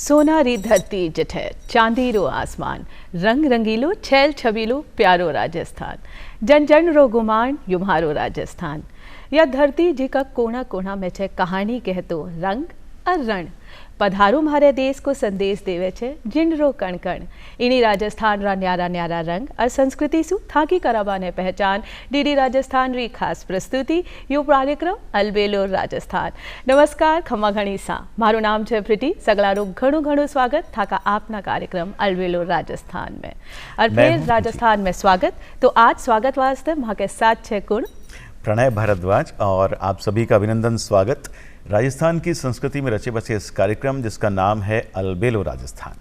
सोनारी धरती जठे चांदीरो आसमान रंग रंगीलो छैल छबीलो प्यारो राजस्थान जन जन रो गुमान युम्हारो राजस्थान। या धरती जिका कोना कोना में छे कहानी कहतो रंग और रण पधारो मारे देश को संदेश देवे छे जिन रो कण कण। इनी राजस्थान रा न्यारा न्यारा रंग और संस्कृति सु थाकी कराबाने पहचान डीडी राजस्थान री खास प्रस्तुति यो कार्यक्रम अलबेलोर राजस्थान। नमस्कार खम्मा घणी सा मारू नाम छे प्रीति सगलारो घणो घणो स्वागत थाका आपना कार्यक्रम अलबेलोर राजस्थान में और फिर राजस्थान में स्वागत। तो आज स्वागत वास्ते वहाँ के साथ छे कुण प्रणय भारद्वाज और आप सभी का अभिनंदन स्वागत राजस्थान की संस्कृति में रचे बसे इस कार्यक्रम जिसका नाम है अलबेलो राजस्थान।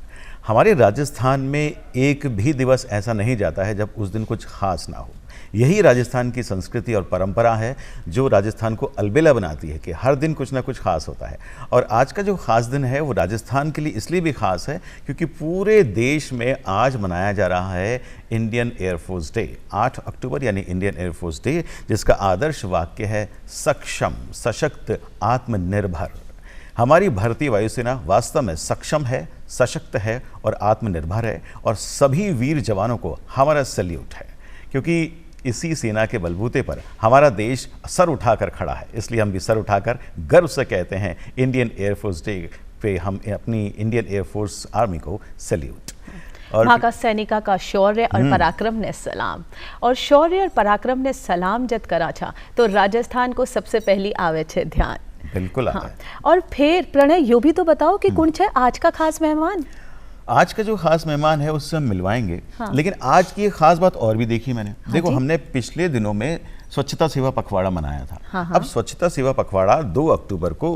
हमारे राजस्थान में एक भी दिवस ऐसा नहीं जाता है जब उस दिन कुछ खास ना हो। यही राजस्थान की संस्कृति और परंपरा है जो राजस्थान को अलबेला बनाती है कि हर दिन कुछ ना कुछ खास होता है। और आज का जो खास दिन है वो राजस्थान के लिए इसलिए भी खास है क्योंकि पूरे देश में आज मनाया जा रहा है इंडियन एयरफोर्स डे। 8 अक्टूबर यानी इंडियन एयरफोर्स डे, जिसका आदर्श वाक्य है सक्षम सशक्त आत्मनिर्भर। हमारी भारतीय वायुसेना वास्तव में सक्षम है, सशक्त है और आत्मनिर्भर है और सभी वीर जवानों को हमारा सैल्यूट है क्योंकि इसी सेना के बलबूते पर हमारा देश सर उठाकर खड़ा है। इसलिए हम भी सर उठाकर गर्व से कहते हैं इंडियन एयरफोर्स डे पे हम अपनी इंडियन एयरफोर्स आर्मी को सैल्यूट। और वहाँ का सैनिका का शौर्य और पराक्रम ने सलाम। और शौर्य और पराक्रम ने सलाम जत करा था तो राजस्थान को सबसे पहली आवे छे ध्यान। बिल्कुल आता है। और फिर प्रणय यो भी तो बताओ कि कौन छे आज का खास मेहमान। आज का जो खास मेहमान है उससे हम मिलवाएंगे। लेकिन आज की एक खास बात और भी देखी मैंने। देखो हमने पिछले दिनों में स्वच्छता सेवा पखवाड़ा मनाया था। अब स्वच्छता सेवा पखवाड़ा 2 अक्टूबर को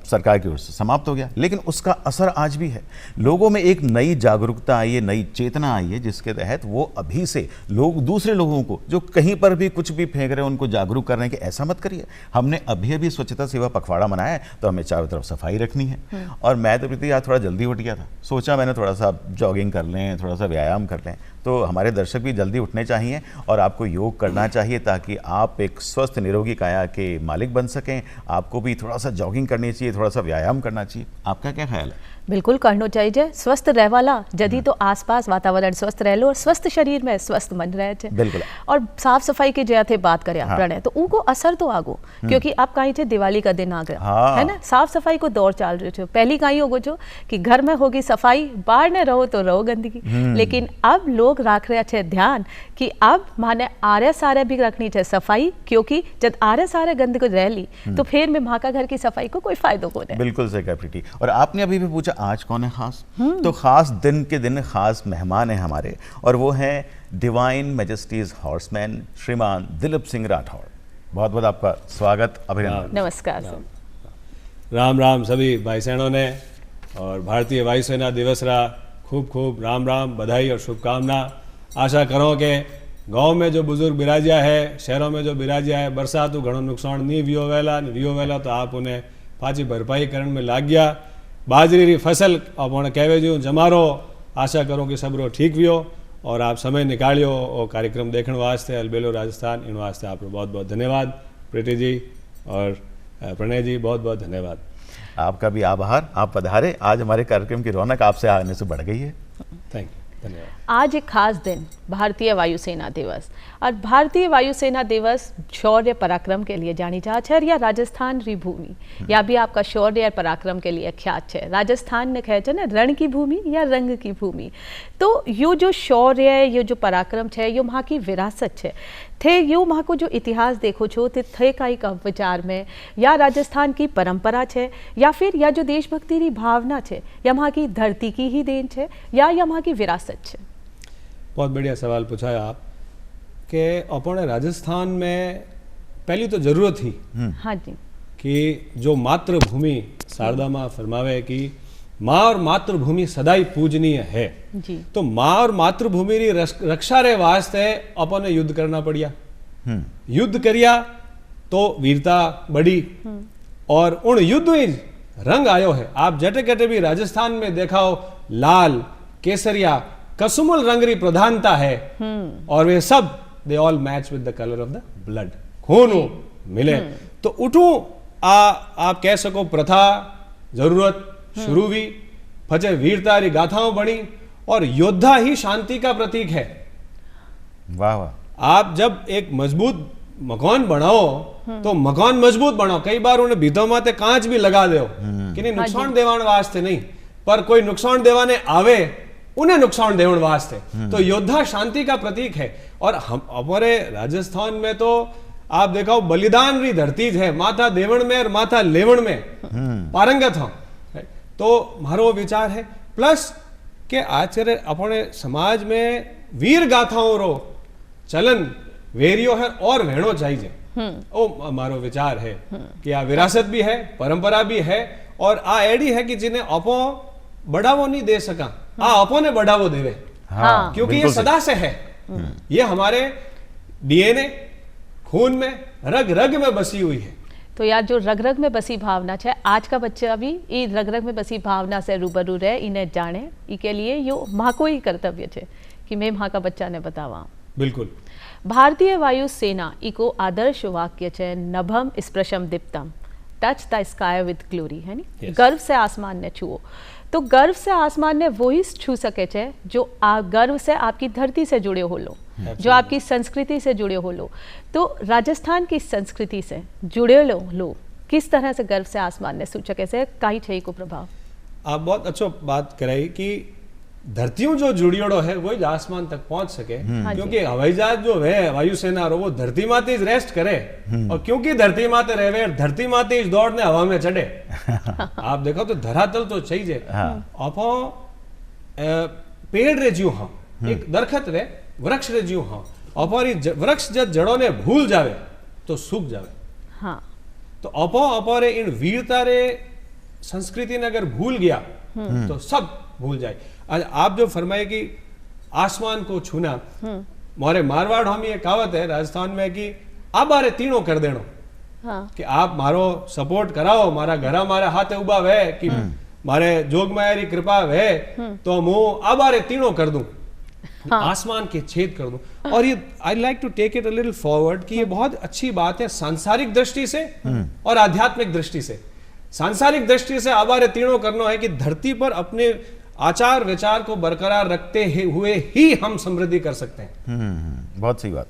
सरकार की ओर से समाप्त हो गया, लेकिन उसका असर आज भी है। लोगों में एक नई जागरूकता आई है, नई चेतना आई है जिसके तहत वो अभी से लोग दूसरे लोगों को जो कहीं पर भी कुछ भी फेंक रहे हैं उनको जागरूक कर रहे हैं कि ऐसा मत करिए। हमने अभी अभी स्वच्छता सेवा पखवाड़ा मनाया है तो हमें चारों तरफ सफाई रखनी है। और मैं तो प्रीति आज थोड़ा जल्दी उठ गया था, सोचा मैंने थोड़ा सा जॉगिंग कर लें, थोड़ा सा व्यायाम कर लें। तो हमारे दर्शक भी जल्दी उठने चाहिए और आपको योग करना चाहिए ताकि आप एक स्वस्थ निरोगी काया के मालिक बन सकें। आपको भी थोड़ा सा जॉगिंग करनी चाहिए, थोड़ा सा व्यायाम करना चाहिए। आपका क्या ख्याल है? बिल्कुल करना चाहिए। स्वस्थ रहवाला जदी तो आसपास वातावरण स्वस्थ रह लो और स्वस्थ शरीर में स्वस्थ मन रहे थे। बिल्कुल। और साफ सफाई की जया थे बात करें प्रणय तो उनको असर तो आगो क्योंकि अब कहीं थे दिवाली का दिन आ गया है ना। साफ सफाई को दौर चल रहे थे। पहली कहीं होगो जो कि घर में होगी सफाई, बाहर न रहो तो रहो गंदगी। लेकिन अब लोग रख रहे थे ध्यान कि अब माने आरे सारे भी रखनी चाहिए सफाई क्योंकि जब आरे सारे गंदगी रह ली तो फिर में माँ का घर की सफाई को कोई फायदा को नहीं। बिल्कुल सही कहा प्रीति। और आपने अभी भी पूछा आज कौन है खास, तो खास दिन के दिन खास मेहमान है हमारे और वो हैं डिवाइन मैजेस्टीज हॉर्समैन श्रीमान दिलीप सिंह राठौड़। बहुत बहुत आपका स्वागत, अभिनंदन। नमस्कार। राम राम सभी भाई सैनों ने और भारतीय वायुसेना दिवस रा खूब खूब राम राम बधाई और शुभकामना। आशा करो कि गाँव में जो बुजुर्ग बिराजिया है, शहरों में जो बिराजिया है, बरसात घणो नुकसान नहीं वियो वेला तो आप उन्हें पाची भरपाई करने में लाग गया। बाजरी री फसल आप कहवे जो जमारो, आशा करो कि सबरो ठीक वियो और आप समय निकालियो और कार्यक्रम देखने वास्ते अलबेलो राजस्थान इन वास्ते आपको बहुत बहुत धन्यवाद प्रीति जी और प्रणय जी, बहुत बहुत धन्यवाद। आपका भी आभार, आप पधारे। आज हमारे कार्यक्रम की रौनक आपसे आने से बढ़ गई है। थैंक यू, धन्यवाद। आज एक खास दिन भारतीय वायुसेना दिवस और भारतीय वायुसेना दिवस शौर्य पराक्रम के लिए जानी जाती है। या राजस्थान री भूमि या भी आपका शौर्य और पराक्रम के लिए ख्यात है। राजस्थान ने कहते ना रण की भूमि या रंग की भूमि। तो यो जो शौर्य ये जो पराक्रम है यो वहाँ की विरासत है थे। यो वहाँ को जो इतिहास देखो छो थे काई का विचार में या राजस्थान की परंपरा है या फिर या जो देशभक्ति री भावना है या वहाँ की धरती की ही देन है या वहाँ की विरासत है। बहुत बढ़िया सवाल पूछा है आप कि अपने राजस्थान में पहली तो जरूरत थी हाँ जी कि जो मातृभूमि शारदा माँ फरमावे कि माँ और मातृभूमि सदाई पूजनीय है जी। तो माँ और मातृभूमि री रक्षा रे वास्ते अपन युद्ध करना पड़िया। युद्ध करिया तो वीरता बढ़ी और उन युद्ध में रंग आयो है। आप जटे कटे भी राजस्थान में देखाओ लाल केसरिया कसुमल रंग री प्रधानता है और वे सब they all match with the colour of the blood, खून मिले। तो उठू आप कह सको प्रथा जरूरत शुरू हुई, पछे वीरता री गाथाओं बनी और योद्धा ही शांति का प्रतीक है। वाह वाह। आप जब एक मजबूत मकान बनाओ तो मकान मजबूत बनाओ, कई बार उन्हें भीतों माते कांच भी लगा दो कि नहीं नुकसान देवाण वास्ते नहीं, पर कोई नुकसान देवाने आवे उन्हें नुकसान देवण वास्ते। तो योद्धा शांति का प्रतीक है। और हम हमारे राजस्थान में तो आप देखो बलिदान री धरती है, माथा देवण में और माथा लेवण में पारंगत हो। तो मारो विचार है प्लस के आचर्य अपने समाज में वीर गाथाओं रो चलन वेरियो है और वेणो चाहिए। ओ हमारो विचार है कि आ विरासत भी है, परंपरा भी है और आ एडी है कि जिन्हें अपो बढ़ावो नहीं दे सका, आ अपो ने बढ़ावो देवे। हाँ, क्योंकि ये बिल्कुल सदा से है, ये हमारे डीएनए खून में रग रग में बसी हुई है। तो यार जो रग रग में बसी भावना है, आज का बच्चा भी ये रग रग में बसी भावना से रूबरू रहे, इन्हें जाने, इसके लिए यो माँ को ही कर्तव्य है कि मैं माँ का बच्चा ने बतावा। बिल्कुल। भारतीय वायु सेना इको आदर्श वाक्य है, नभम स्पृशम दीप्तम, touch the sky with glory, है नी। Yes. गर्व से आसमान ने छुओ, तो गर्व से आसमान ने वो ही छू सके छे जो गर्व से आपकी धरती से जुड़े हो लो, जो आपकी संस्कृति से जुड़े हो लो। तो राजस्थान की संस्कृति से जुड़े लो किस तरह से गर्व से आसमान ने छू सके से काई छे को प्रभाव। आप बहुत अच्छो बात कराई कि धरतियों जो जुड़ियोड़ो है वही आसमान तक पहुंच सके, क्योंकि हवाई जहाज जो है वायुसेना रो वो धरती माते ही रेस्ट करे, और क्योंकि धरती माते रहे धरती माते ही दौड़ने हवा में चढ़े। आप देखो तो धरातल तो चाहिए। आपो पेड़ रे जीव हाँ, एक दरखत रे वृक्ष रे जीव हाँ, अपारी वृक्ष जब जड़ों ने भूल जावे तो सूख जावे। हाँ। तो अपो अपारे इन वीरता रे संस्कृति ने अगर भूल गया तो सब भूल जाए। आज आप जो फरमाए कि आसमान को छूना, मारे मारवाड़ हम ये कहावत है राजस्थान में कि आबारे तीनों कर देनो। हाँ। कि आप मारो सपोर्ट कराओ, मारा घरा मारे हाथे उबा वे कि मारे जोग मायारी कृपा वे तो मुंह आबारे तीनों कर दूं। हाँ। आसमान के छेद कर दूं। और ये I like to take it a little forward कि ये बहुत अच्छी बात है सांसारिक दृष्टि से और आध्यात्मिक दृष्टि से। सांसारिक दृष्टि से आबारे तीनों करना है कि धरती पर अपने आचार विचार को बरकरार रखते हुए ही हम समृद्धि कर सकते हैं। बहुत सही बात।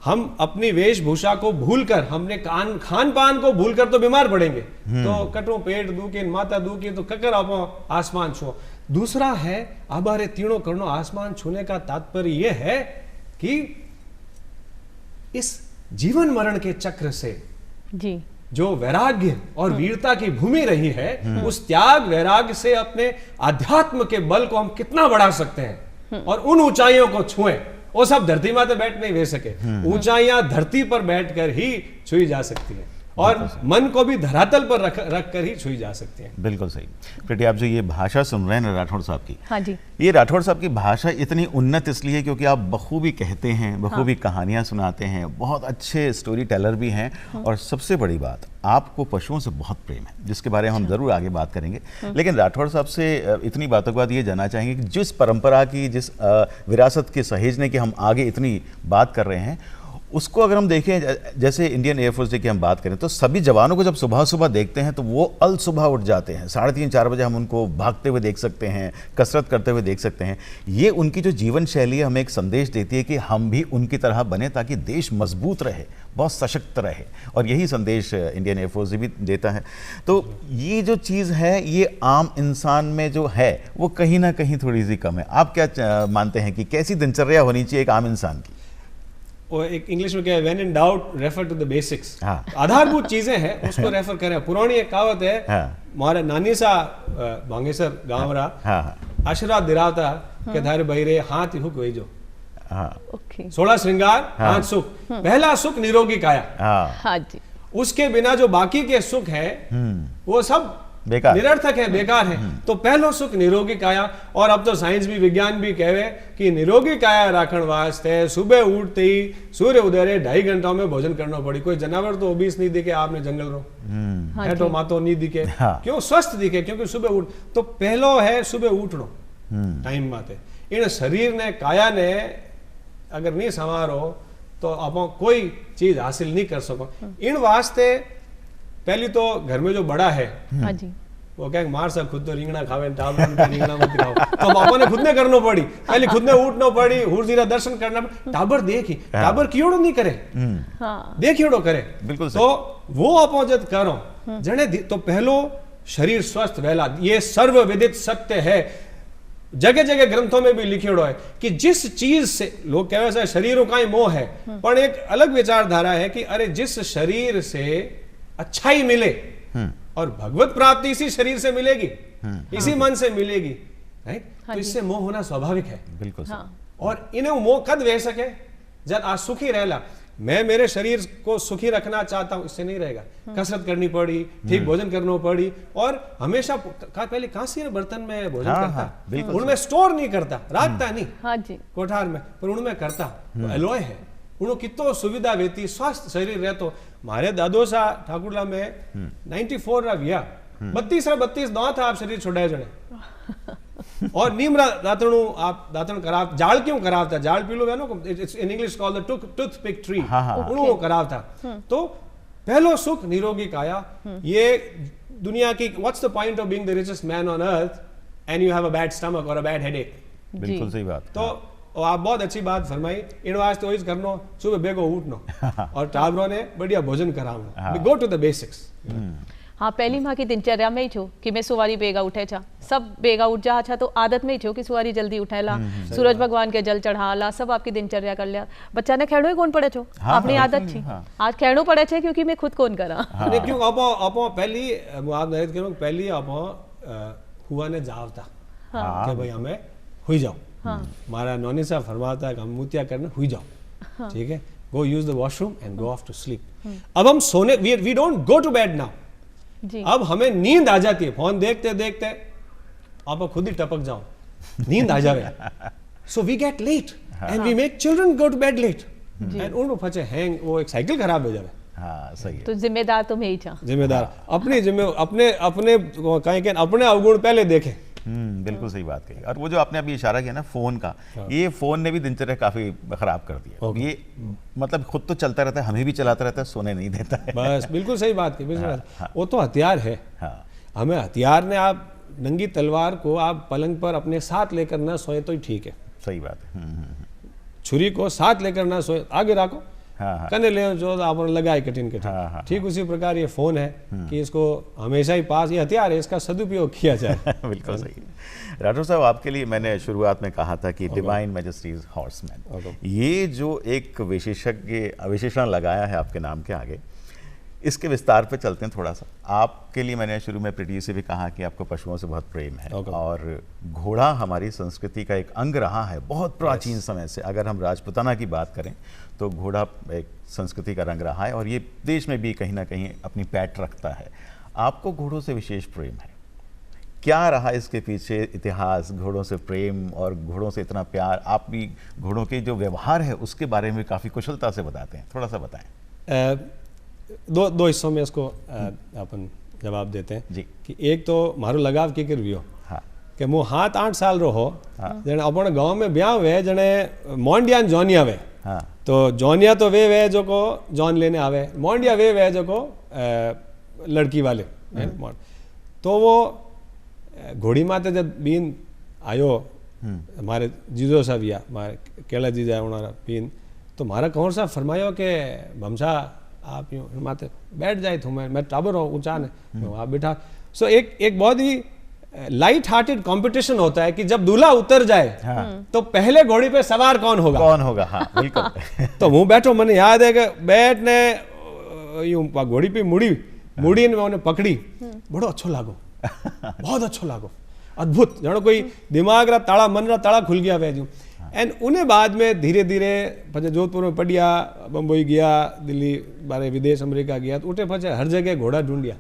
हम अपनी वेशभूषा को भूलकर, हमने खान पान को भूलकर तो बीमार पड़ेंगे। तो कटो पेट दुखे, माता दुखे तो ककर आप आसमान छुओ। दूसरा है आबारे तीनों करनो आसमान छूने का तात्पर्य यह है कि इस जीवन मरण के चक्र से जी जो वैराग्य और वीरता की भूमि रही है, उस त्याग वैराग्य से अपने आध्यात्म के बल को हम कितना बढ़ा सकते हैं और उन ऊंचाइयों को छुएं। वो सब धरती माते बैठ नहीं वे सके, ऊंचाइयां धरती पर बैठकर ही छुई जा सकती है और मन को भी धरातल पर रख कर ही छुई जा सकती है। बिल्कुल सही। बेटी आप जो ये भाषा सुन रहे हैं ना राठौड़ साहब की, हाँ जी, ये राठौड़ साहब की भाषा इतनी उन्नत इसलिए क्योंकि आप बखूबी कहते हैं, बखूबी कहानियां सुनाते हैं, बहुत अच्छे स्टोरी टेलर भी हैं और सबसे बड़ी बात आपको पशुओं से बहुत प्रेम है, जिसके बारे में हम जरूर आगे बात करेंगे। लेकिन राठौड़ साहब से इतनी बातों के बाद ये जानना चाहेंगे कि जिस परंपरा की, जिस विरासत के सहेजने की हम आगे इतनी बात कर रहे हैं, उसको अगर हम देखें, जैसे इंडियन एयरफोर्स डे की हम बात करें तो सभी जवानों को जब सुबह सुबह देखते हैं तो वो अल सुबह उठ जाते हैं, 3:30-4 बजे हम उनको भागते हुए देख सकते हैं, कसरत करते हुए देख सकते हैं। ये उनकी जो जीवन शैली है हमें एक संदेश देती है कि हम भी उनकी तरह बने ताकि देश मजबूत रहे, बहुत सशक्त रहे, और यही संदेश इंडियन एयरफोर्स भी देता है। तो ये जो चीज़ है ये आम इंसान में जो है वो कहीं ना कहीं थोड़ी सी कम है। आप क्या मानते हैं कि कैसी दिनचर्या होनी चाहिए एक आम इंसान की? वो एक इंग्लिश में क्या है, when in doubt refer to the basics. आधारभूत चीजें हैं उसको रेफर करें। पुरानी एक कहावत है, हमारे नानी सा भांगेसर गांव रहा आशीर्वाद दिरावता के धारे बहिरे हाथ हुक वही जो 16 श्रृंगार 5 सुख। पहला सुख निरोगी काया, उसके बिना जो बाकी के सुख है वो सब बेकार, निरर्थक है, बेकार है। तो पहलो सुख निरोगी काया। और अब तो साइंस भी, विज्ञान भी कहवे कि निरोगी काया राखण वास्ते सुबह उठते ही सूर्य उदय 2.5 घंटा में भोजन करना पड़ी। कोई जानवर तो ओबीस नहीं दिखे आपने जंगल रो, हेठो मातो नहीं दिखे, क्यों स्वस्थ दिखे, क्योंकि सुबह उठ। तो पहलो है सुबह उठनो टाइम माते। इन शरीर ने, काया ने अगर नहीं संवारो तो आप कोई चीज हासिल नहीं कर सको। इन वास्ते पहली तो घर में जो बड़ा है वो कहे मार सा खुद तो રીંગણા ખાવે ને ટાબરું કે રીંગણા મત ખાઓ તો બાપાને ખુદને કરનો પડી पहले खुदने उठनो पड़ी हुरजीरा दर्शन करना टाबर देखी टाबर कियोड़ो नहीं करे देखियोड़ो करे बिल्कुल तो वो अपोजिट करो जने तो पहलो शरीर स्वस्थ वहला ये सर्व विदित सत्य है जगह जगह ग्रंथों में भी लिखियोड़ो है कि जिस चीज से लोग कहे से शरीरों का ही मोह है पर एक अलग विचारधारा है कि अरे जिस शरीर से अच्छाई मिले और भगवत प्राप्ति इसी शरीर से मिलेगी इसी मन से मिलेगी राइट तो इससे मोह होना स्वाभाविक है बिल्कुल और इन्हें मोह कद वह सके जब आज सुखी रहला मैं मेरे शरीर को सुखी रखना चाहता हूं इससे नहीं रहेगा कसरत करनी पड़ी ठीक भोजन करना पड़ी और हमेशा पहले कांसी बर्तन में भोजन करता उनमें स्टोर नहीं करता रखता नहीं कोठार में पर उनमें करता एलॉय है उन्हों कितो सुविधा वेती स्वस्थ शरीर रहतो मारे दादो सा ठाकुरला में 94 रा विया 32 दांत आप शरीर छोड़ाए जड़े और नीमरा दातणु आप दातण कराव जाल क्यों करावता जाल पीलो वेनो it's in English called the toothpick tree उन्हों करावता तो पहलो सुख निरोगी काया ये दुनिया की what's the point of being the richest man on earth and you have a bad stomach और अ बैड हेडेक बिल्कुल सही बात तो और आप बहुत अच्छी बात फरमाई इन वास्ते वही करनो सुबह बेगो उठनो और टाबरों ने बढ़िया भोजन करावनो गो टू द बेसिक्स हाँ पहली माँ की दिनचर्या में ही छो कि मैं सुवारी बेगा उठे छा सब बेगा उठ जा अच्छा तो आदत में ही छो कि सुवारी जल्दी उठेला सूरज भगवान के जल चढ़ाला सब आपकी दिनचर्या कर लिया बच्चा ने खेड़ो ही कौन पड़े छो अपनी आदत थी आज खेड़ो पड़े छे क्योंकि मैं खुद कौन करा क्यों अपो पहली आप नरेश करो पहली अपो हुआ ने जावता कि भाई हमें हुई जाओ मारा नौनी साहब फरमाता है कि हम मुतिया करने हुई जाओ ठीक है go use the washroom and go off to sleep अब हम सोने we don't go to bed now अब हमें नींद आ जाती है फोन देखते देखते आप खुद ही टपक जाओ नींद आ जावे so we get late and we make children go to bed late and उनको फचे हैंग वो एक साइकिल खराब हो जावे हाँ सही है तो जिम्मेदार तो मैं ही था जिम्मेदार अपने अपने कहीं के अपने अवगुण पहले देखे बिल्कुल सही बात कही और वो जो आपने अभी इशारा किया ना फोन का ये फोन ने भी दिनचर्या काफी खराब कर दिया ये मतलब खुद तो चलता रहता है हमें भी चलाता रहता है सोने नहीं देता है बस बिल्कुल सही बात की वो तो हथियार है हमें हथियार ने आप नंगी तलवार को आप पलंग पर अपने साथ लेकर ना सोए तो ही ठीक है सही बात है छुरी को साथ लेकर ना सोए आगे रखो कने ले जो आप लगाए कठिन ठीक उसी प्रकार ये फोन है कि इसको हमेशा ही पास ये हथियार है इसका सदुपयोग किया जाए बिल्कुल सही राठौर साहब आपके लिए मैंने शुरुआत में कहा था कि डिवाइन मैजेस्टीज हॉर्समैन ये जो एक विशेषण लगाया है आपके नाम के आगे इसके विस्तार पे चलते हैं थोड़ा सा आपके लिए मैंने शुरू में प्रीति से भी कहा कि आपको पशुओं से बहुत प्रेम है और घोड़ा हमारी संस्कृति का एक अंग रहा है बहुत प्राचीन समय से अगर हम राजपुताना की बात करें तो घोड़ा एक संस्कृति का रंग रहा है और ये देश में भी कहीं ना कहीं अपनी पैठ रखता है आपको घोड़ों से विशेष प्रेम है क्या रहा इसके पीछे इतिहास घोड़ों से प्रेम और घोड़ों से इतना प्यार आप भी घोड़ों के जो व्यवहार है उसके बारे में काफ़ी कुशलता से बताते हैं थोड़ा सा बताएं दो हिस्सों में इसको अपन जवाब देते हैं जी कि एक तो मारो लगाव के वियो कि मु 7-8 साल रो हो जने अपन गांव में ब्याह हुए जने मोंडिया जोनिया वे तो जोनिया तो वे जो को जॉन लेने आवे मोंडिया वे जो को लड़की वाले तो वो घोड़ी माते जब बीन आयो हमारे जीजो सा बिया हमारे केला जीजा उन्होंने बीन तो मारा कौन सा फरमायो के भमसा आप यूँ माते बैठ जाए तो मैं टाबर हूँ ऊंचा ने आप बैठा सो एक बहुत ही लाइट हार्टेड कंपटीशन होता है कि जब दूल्हा उतर जाए तो पहले घोड़ी पे सवार कौन होगा हाँ बिल्कुल तो मुँह बैठो मैंने याद है कि बैठने यूँ घोड़ी पे मुड़ी ने उन्हें पकड़ी बड़ो अच्छो लागो बहुत अच्छो लागो अद्भुत जानो कोई दिमाग रा ताला मन रा ताला खुल गया वैजू एंड उन्हें बाद में धीरे धीरे पचे जोधपुर में पढ़िया बम्बई गया दिल्ली बारे विदेश अमेरिका गया तो उठे पचे हर जगह घोड़ा ढूंढिया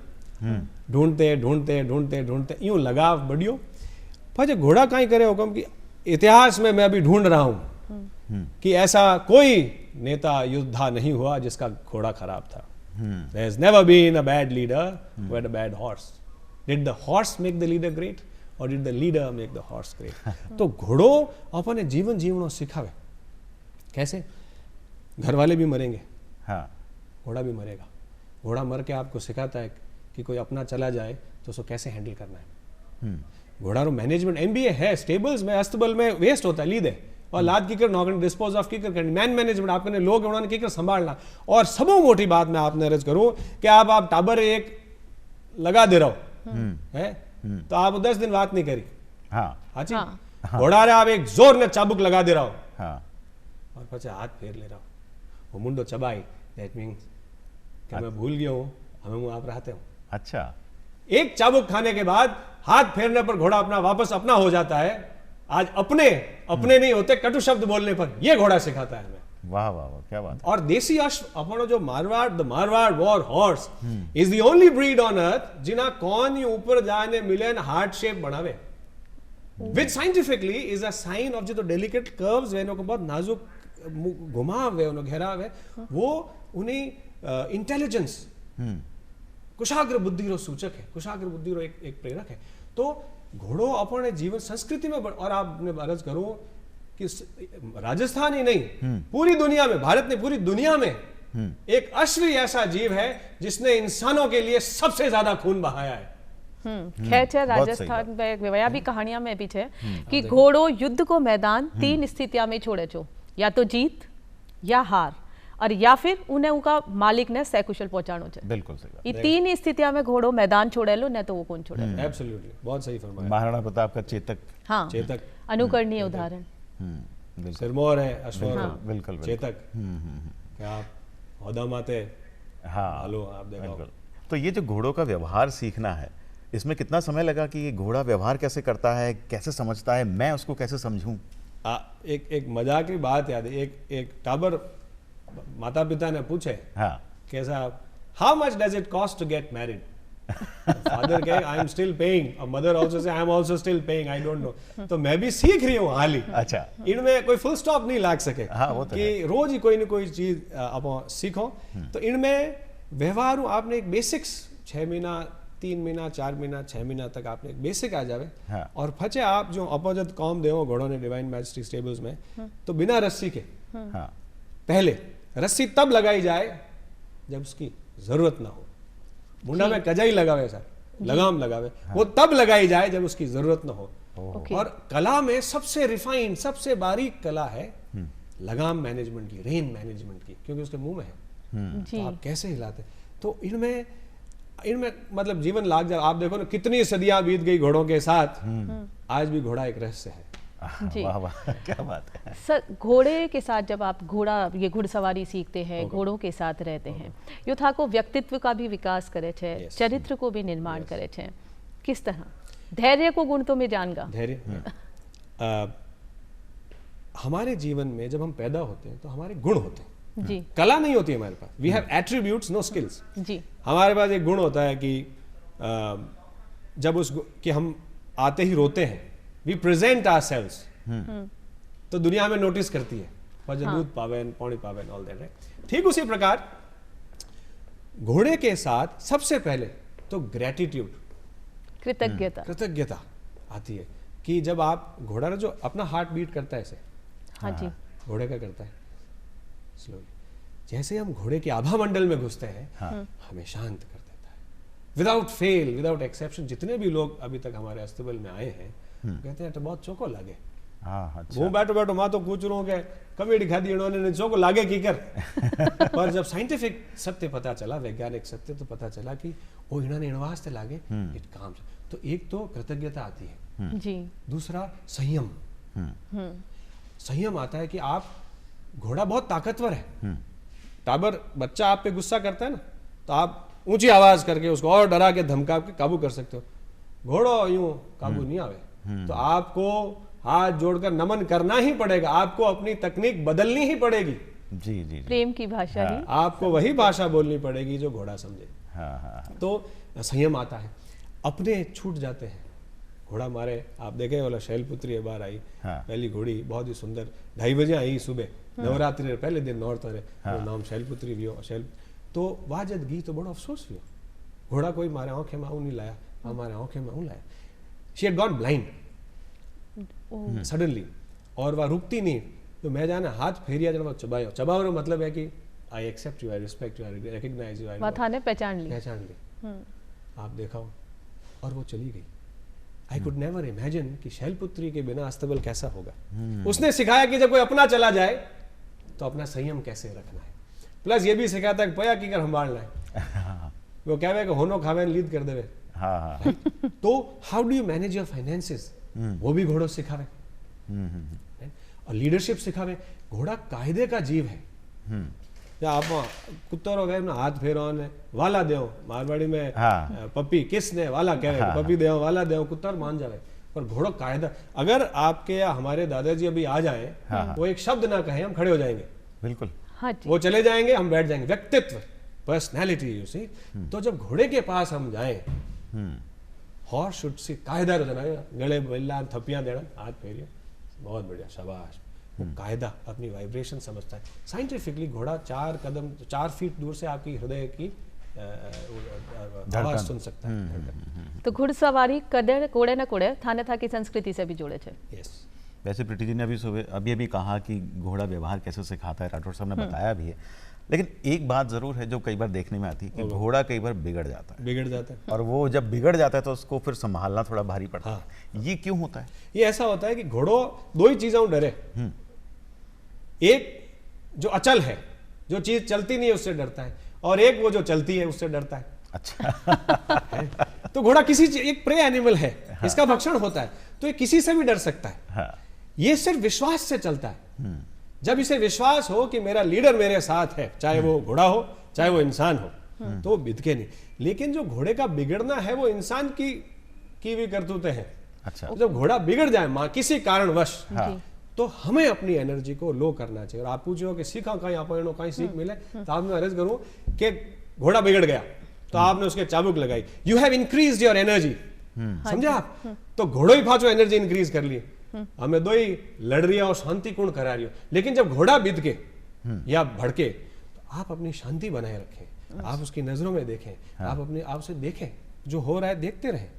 ढूंढते यूं लगाव बढ़ियो पचे घोड़ा कहीं करे हुक्म कि इतिहास में मैं अभी ढूंढ रहा हूं कि ऐसा कोई नेता योद्धा नहीं हुआ जिसका घोड़ा खराब था There has never been a bad leader who had a bad horse. Did the horse make the leader great? Or did the leader make the horse great? तो घोड़ो अपने जीवन जीवनों सिखावे कैसे घर वाले भी मरेंगे घोड़ा भी मरेगा घोड़ा मर के आपको सिखाता है कि कोई अपना चला जाए तो उसको कैसे हैंडल करना है। घोड़ारो मैनेजमेंट MBA है स्टेबल्स में अस्तबल में वेस्ट होता है लीद है और लाद की कर नौकरी डिस्पोज ऑफ की कर करनी मैन मैनेजमेंट आपने लोग उन्होंने की कर संभालना। और सबो मोटी बात मैं आपने अर्ज करूं कि आप टाबर एक लगा दे रहो है तो आप 10 दिन बात नहीं करी। हाँ जी घोड़ा रे आप एक जोर ने चाबुक लगा दे रहा हो और પછી हाथ फेर ले रहा हूँ वो मुंडो चबाई दैट मीन्स कि मैं भूल गया हूँ हमें मुँह आप रहते हूँ। अच्छा एक चाबुक खाने के बाद हाथ फेरने पर घोड़ा अपना वापस अपना हो जाता है। आज अपने नहीं होते कटु शब्द बोलने पर ये घोड़ा सिखाता है हमें। वाह वाह वाह क्या बात। और देसी अश्व अपनो जो Marwar war horse is the only breed on earth जिना कोन ऊपर जाने मिले हार्ट शेप बनावे which scientifically is a sign of जो डेलिकेट कर्व्स वे को बहुत नाजुक घुमाव है उन्हें घेराव है वो उन्हें इंटेलिजेंस कुशाग्र बुद्धि रो सूचक है कुशाग्र बुद्धि रो एक प्रेरक है। तो घोड़ो अपने जीवन संस्कृति में और आपने अर्ज करो कि राजस्थान ही नहीं पूरी दुनिया में भारत ने पूरी दुनिया में एक अश्व ऐसा जीव है जिसने इंसानों के लिए सबसे ज्यादा खून बहाया है। खैर है राजस्थान में वया भी कहानियां में भी है कि घोड़ो युद्ध को मैदान 3 स्थितियां में छोड़े छो या तो जीत या हार और या फिर उन्हें उनका मालिक ने सकुशल पहुंचानो चाहिए। बिल्कुल सही ये 3 स्थितियां में घोड़ो मैदान छोड़ेलो न तो वो कौन छोड़े। एब्सोल्युटली बहुत सही फरमाया। महाराणा प्रताप का चेतक। हाँ चेतक अनुकरणीय उदाहरण। सिरमौर है अश्वर बिल्कुल चेतक क्या आप औदा माते। हाँ हेलो आप देखो तो ये जो घोड़ों का व्यवहार सीखना है इसमें कितना समय लगा कि ये घोड़ा व्यवहार कैसे करता है कैसे समझता है मैं उसको कैसे समझूं। एक मजाक की बात याद है एक टाबर माता पिता ने पूछे कैसा how much does it cost to get married father कहे आई एम स्टिल पेइंग और mother also say I am also still paying I don't know. तो मैं भी सीख रही हूँ हाल ही। अच्छा इनमें कोई फुल स्टॉप नहीं लाग सके। वो तो कि रोज ही कोई ना कोई चीज आप सीखो। तो इनमें व्यवहार आपने एक बेसिक्स 6 महीना 3 महीना 4 महीना 6 महीना तक आपने एक बेसिक आ जावे। और फचे आप जो अपोजिट कॉम देव घोड़ों ने डिवाइन मैजेस्टी स्टेबल्स में तो बिना रस्सी के पहले रस्सी तब लगाई जाए जब उसकी जरूरत ना हो। मुंडा में कजाई लगावे सर लगाम लगावे वो तब लगाई जाए जब उसकी जरूरत ना हो। और कला में सबसे रिफाइंड सबसे बारीक कला है लगाम मैनेजमेंट की रेन मैनेजमेंट की क्योंकि उसके मुंह में है तो आप कैसे हिलाते। तो इनमें मतलब जीवन लाग जाए। आप देखो ना कितनी सदियां बीत गई घोड़ों के साथ आज भी घोड़ा एक रहस्य है। जी वाह वाह क्या बात है सर। घोड़े के साथ जब आप ये घुड़सवारी सीखते हैं घोड़ों के साथ रहते हैं यो था को व्यक्तित्व का भी विकास करे छे चरित्र को भी निर्माण करे छे किस तरह धैर्य को गुण तो मैं जानगा। धैर्य हमारे जीवन में जब हम पैदा होते हैं तो हमारे गुण होते हैं जी कला नहीं होती हमारे पास। We have attributes no skills. जी हमारे पास एक गुण होता है कि जब कि हम आते ही रोते हैं वी प्रेजेंट आवरसेल्व्स तो दुनिया में नोटिस करती है पर दूध पावेन पौनी पावेन ऑल दैट राइट। ठीक उसी प्रकार घोड़े के साथ सबसे पहले तो ग्रेटिट्यूड कृतज्ञता आती है कि जब आप घोड़ा जो अपना हार्ट बीट करता है ऐसे हाँ जी घोड़े का करता है स्लोली जैसे हम घोड़े के आभा मंडल में घुसते हैं हमें शांत कर देता है विदाउट फेल विदाउट एक्सेप्शन। जितने भी लोग अभी तक हमारे अस्तबल में आए हैं कहते हैं तो बहुत चौको लागे। वो बैठो माँ तो पूछ रहा हूँ कि कमेडी खादी इन्होंने चौको लागे की कर। पर जब साइंटिफिक सत्य पता चला वैज्ञानिक सत्य तो पता चला कि वो इन्होंने इनवास्ते लागे इट काम। तो एक तो कृतज्ञता आती है जी दूसरा संयम। संयम आता है कि आप घोड़ा बहुत ताकतवर है टाबर बच्चा आप पे गुस्सा करता है ना तो आप ऊंची आवाज करके उसको और डरा के धमका के काबू कर सकते हो। घोड़ो यूं काबू नहीं आवे तो आपको हाथ जोड़कर नमन करना ही पड़ेगा। आपको अपनी तकनीक बदलनी ही पड़ेगी। जी प्रेम की भाषा ही आपको वही भाषा बोलनी पड़ेगी जो घोड़ा समझे। तो संयम आता है अपने छूट जाते हैं। घोड़ा मारे आप देखे वाला शैलपुत्री बार आई पहली घोड़ी बहुत ही सुंदर 2:30 बजे आई सुबह नवरात्रि पहले दिन नौर तरे नाम शैलपुत्री भी हो शैल तो वाह जद गई तो बड़ो अफसोस भी हो। घोड़ा कोई मारे आंखें में आऊं नहीं लाया हमारे आंखें में आऊं लाया। She had gone blind suddenly और वह रुकती नहीं। तो मैं जाने हाथ फेरिया जब चबायो चबाओ मतलब है कि I accept you I respect you I recognise you I माथा ने पहचान ली आप देखा हो और वो चली गई। आई कुड नेवर इमेजिन कि शैलपुत्री के बिना अस्तबल कैसा होगा। उसने सिखाया कि जब कोई अपना चला जाए तो अपना संयम कैसे रखना है, प्लस ये भी सिखाता है पया की कर संभालना है। वो कहवे कि होनो खावे लीड कर देवे। तो how do you manage your finances, वो भी घोड़ो सिखावे। और लीडरशिप सिखावे। घोड़ा कायदे का जीव है। आप कुत्तो रो गए हाथ फेरो ने वाला देओ, मारवाड़ी में पप्पी किसने वाला कहे, पप्पी देओ वाला देओ, कुत्ता मान जावे। पर घोड़ो कायदा, अगर आपके या हमारे दादाजी अभी आ जाए, वो एक शब्द ना कहे हम खड़े हो जाएंगे। बिल्कुल। वो चले जाएंगे हम बैठ जाएंगे। व्यक्तित्व, पर्सनैलिटी, यू सी। तो जब घोड़े के पास हम जाएं, हॉर्स शुड सी कायदा रचना, गले बेला थपियां देना, हाथ फेरिए, बहुत बढ़िया, शाबाश। वो कायदा, अपनी वाइब्रेशन समझता है। साइंटिफिकली घोड़ा 4 फीट दूर से आपकी हृदय की आवाज सुन सकता है। तो घुड़सवारी कदर कोड़े न कोड़े थाने था की संस्कृति से भी जुड़े थे। यस। वैसे प्रीति जी ने अभी कहा कि घोड़ा व्यवहार कैसे सिखाता है, राठौर साहब ने बताया भी है, लेकिन एक बात जरूर है जो कई बार देखने में आती है कि घोड़ा कई बार बिगड़ जाता है, और वो जब बिगड़ जाता है तो उसको फिर संभालना थोड़ा भारी पड़ता है। ये क्यों होता है? ये ऐसा होता है कि घोड़ो दो ही चीजों डरे। एक जो अचल है, जो चीज चलती नहीं है उससे डरता है, और एक वो जो चलती है उससे डरता है। अच्छा। तो घोड़ा एक प्रे एनिमल है, इसका भक्षण होता है, तो ये किसी से भी डर सकता है। ये सिर्फ विश्वास से चलता है। जब इसे विश्वास हो कि मेरा लीडर मेरे साथ है, चाहे वो घोड़ा हो चाहे वो इंसान हो, तो वो बिदके नहीं। लेकिन जो घोड़े का बिगड़ना है वो इंसान की भी करतूतें हैं। अच्छा। जब घोड़ा बिगड़ जाए किसी कारणवश, तो हमें अपनी एनर्जी को लो करना चाहिए। और आप पूछो कि सीखा कहीं आप कहीं सीख मिले, तो आप मैं अर्ज करूं कि घोड़ा बिगड़ गया तो आपने उसके चाबुक लगाई, you have increased your energy. समझे आप? तो घोड़ो ही पांचो एनर्जी इंक्रीज कर लिए, हमें दो ही लड़ रही हो, शांतिपूर्ण करा रही हो। लेकिन जब घोड़ा बिद के या भड़के, तो आप अपनी शांति बनाए रखें, आप उसकी नजरों में देखें, आप अपने आप से देखें, जो हो रहा है देखते रहें।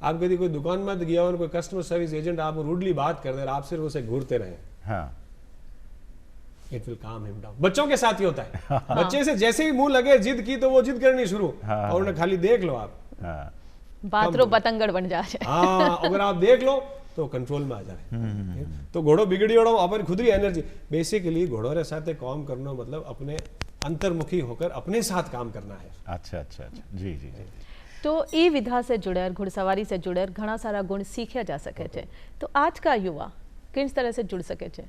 आप कभी कोई दुकान में गया और कोई कस्टमर सर्विस एजेंट आप रूडली बात कर दे, आप सिर्फ उसे घूरते रहें, इट विल काम हिम डाउन। बच्चों के साथ ही होता है। बच्चे से जैसे ही मुंह लगे जिद की तो वो जिद करनी शुरू, और उन्हें खाली देख लो आप, बात रो बतंगड़ बन जाए। अगर आप देख लो तो कंट्रोल में आ जाए। तो घोड़ो बिगड़ी ओड़ो अपन खुद ही एनर्जी। बेसिकली घोड़ों के साथ काम करना मतलब अपने अंतर्मुखी होकर अपने साथ काम करना है। अच्छा अच्छा अच्छा, जी जी जी। तो ई विधा से जुड़े, घुड़सवारी से जुड़े घना सारा गुण सीखा जा सके छे। तो आज का युवा किस तरह से जुड़ सके छे?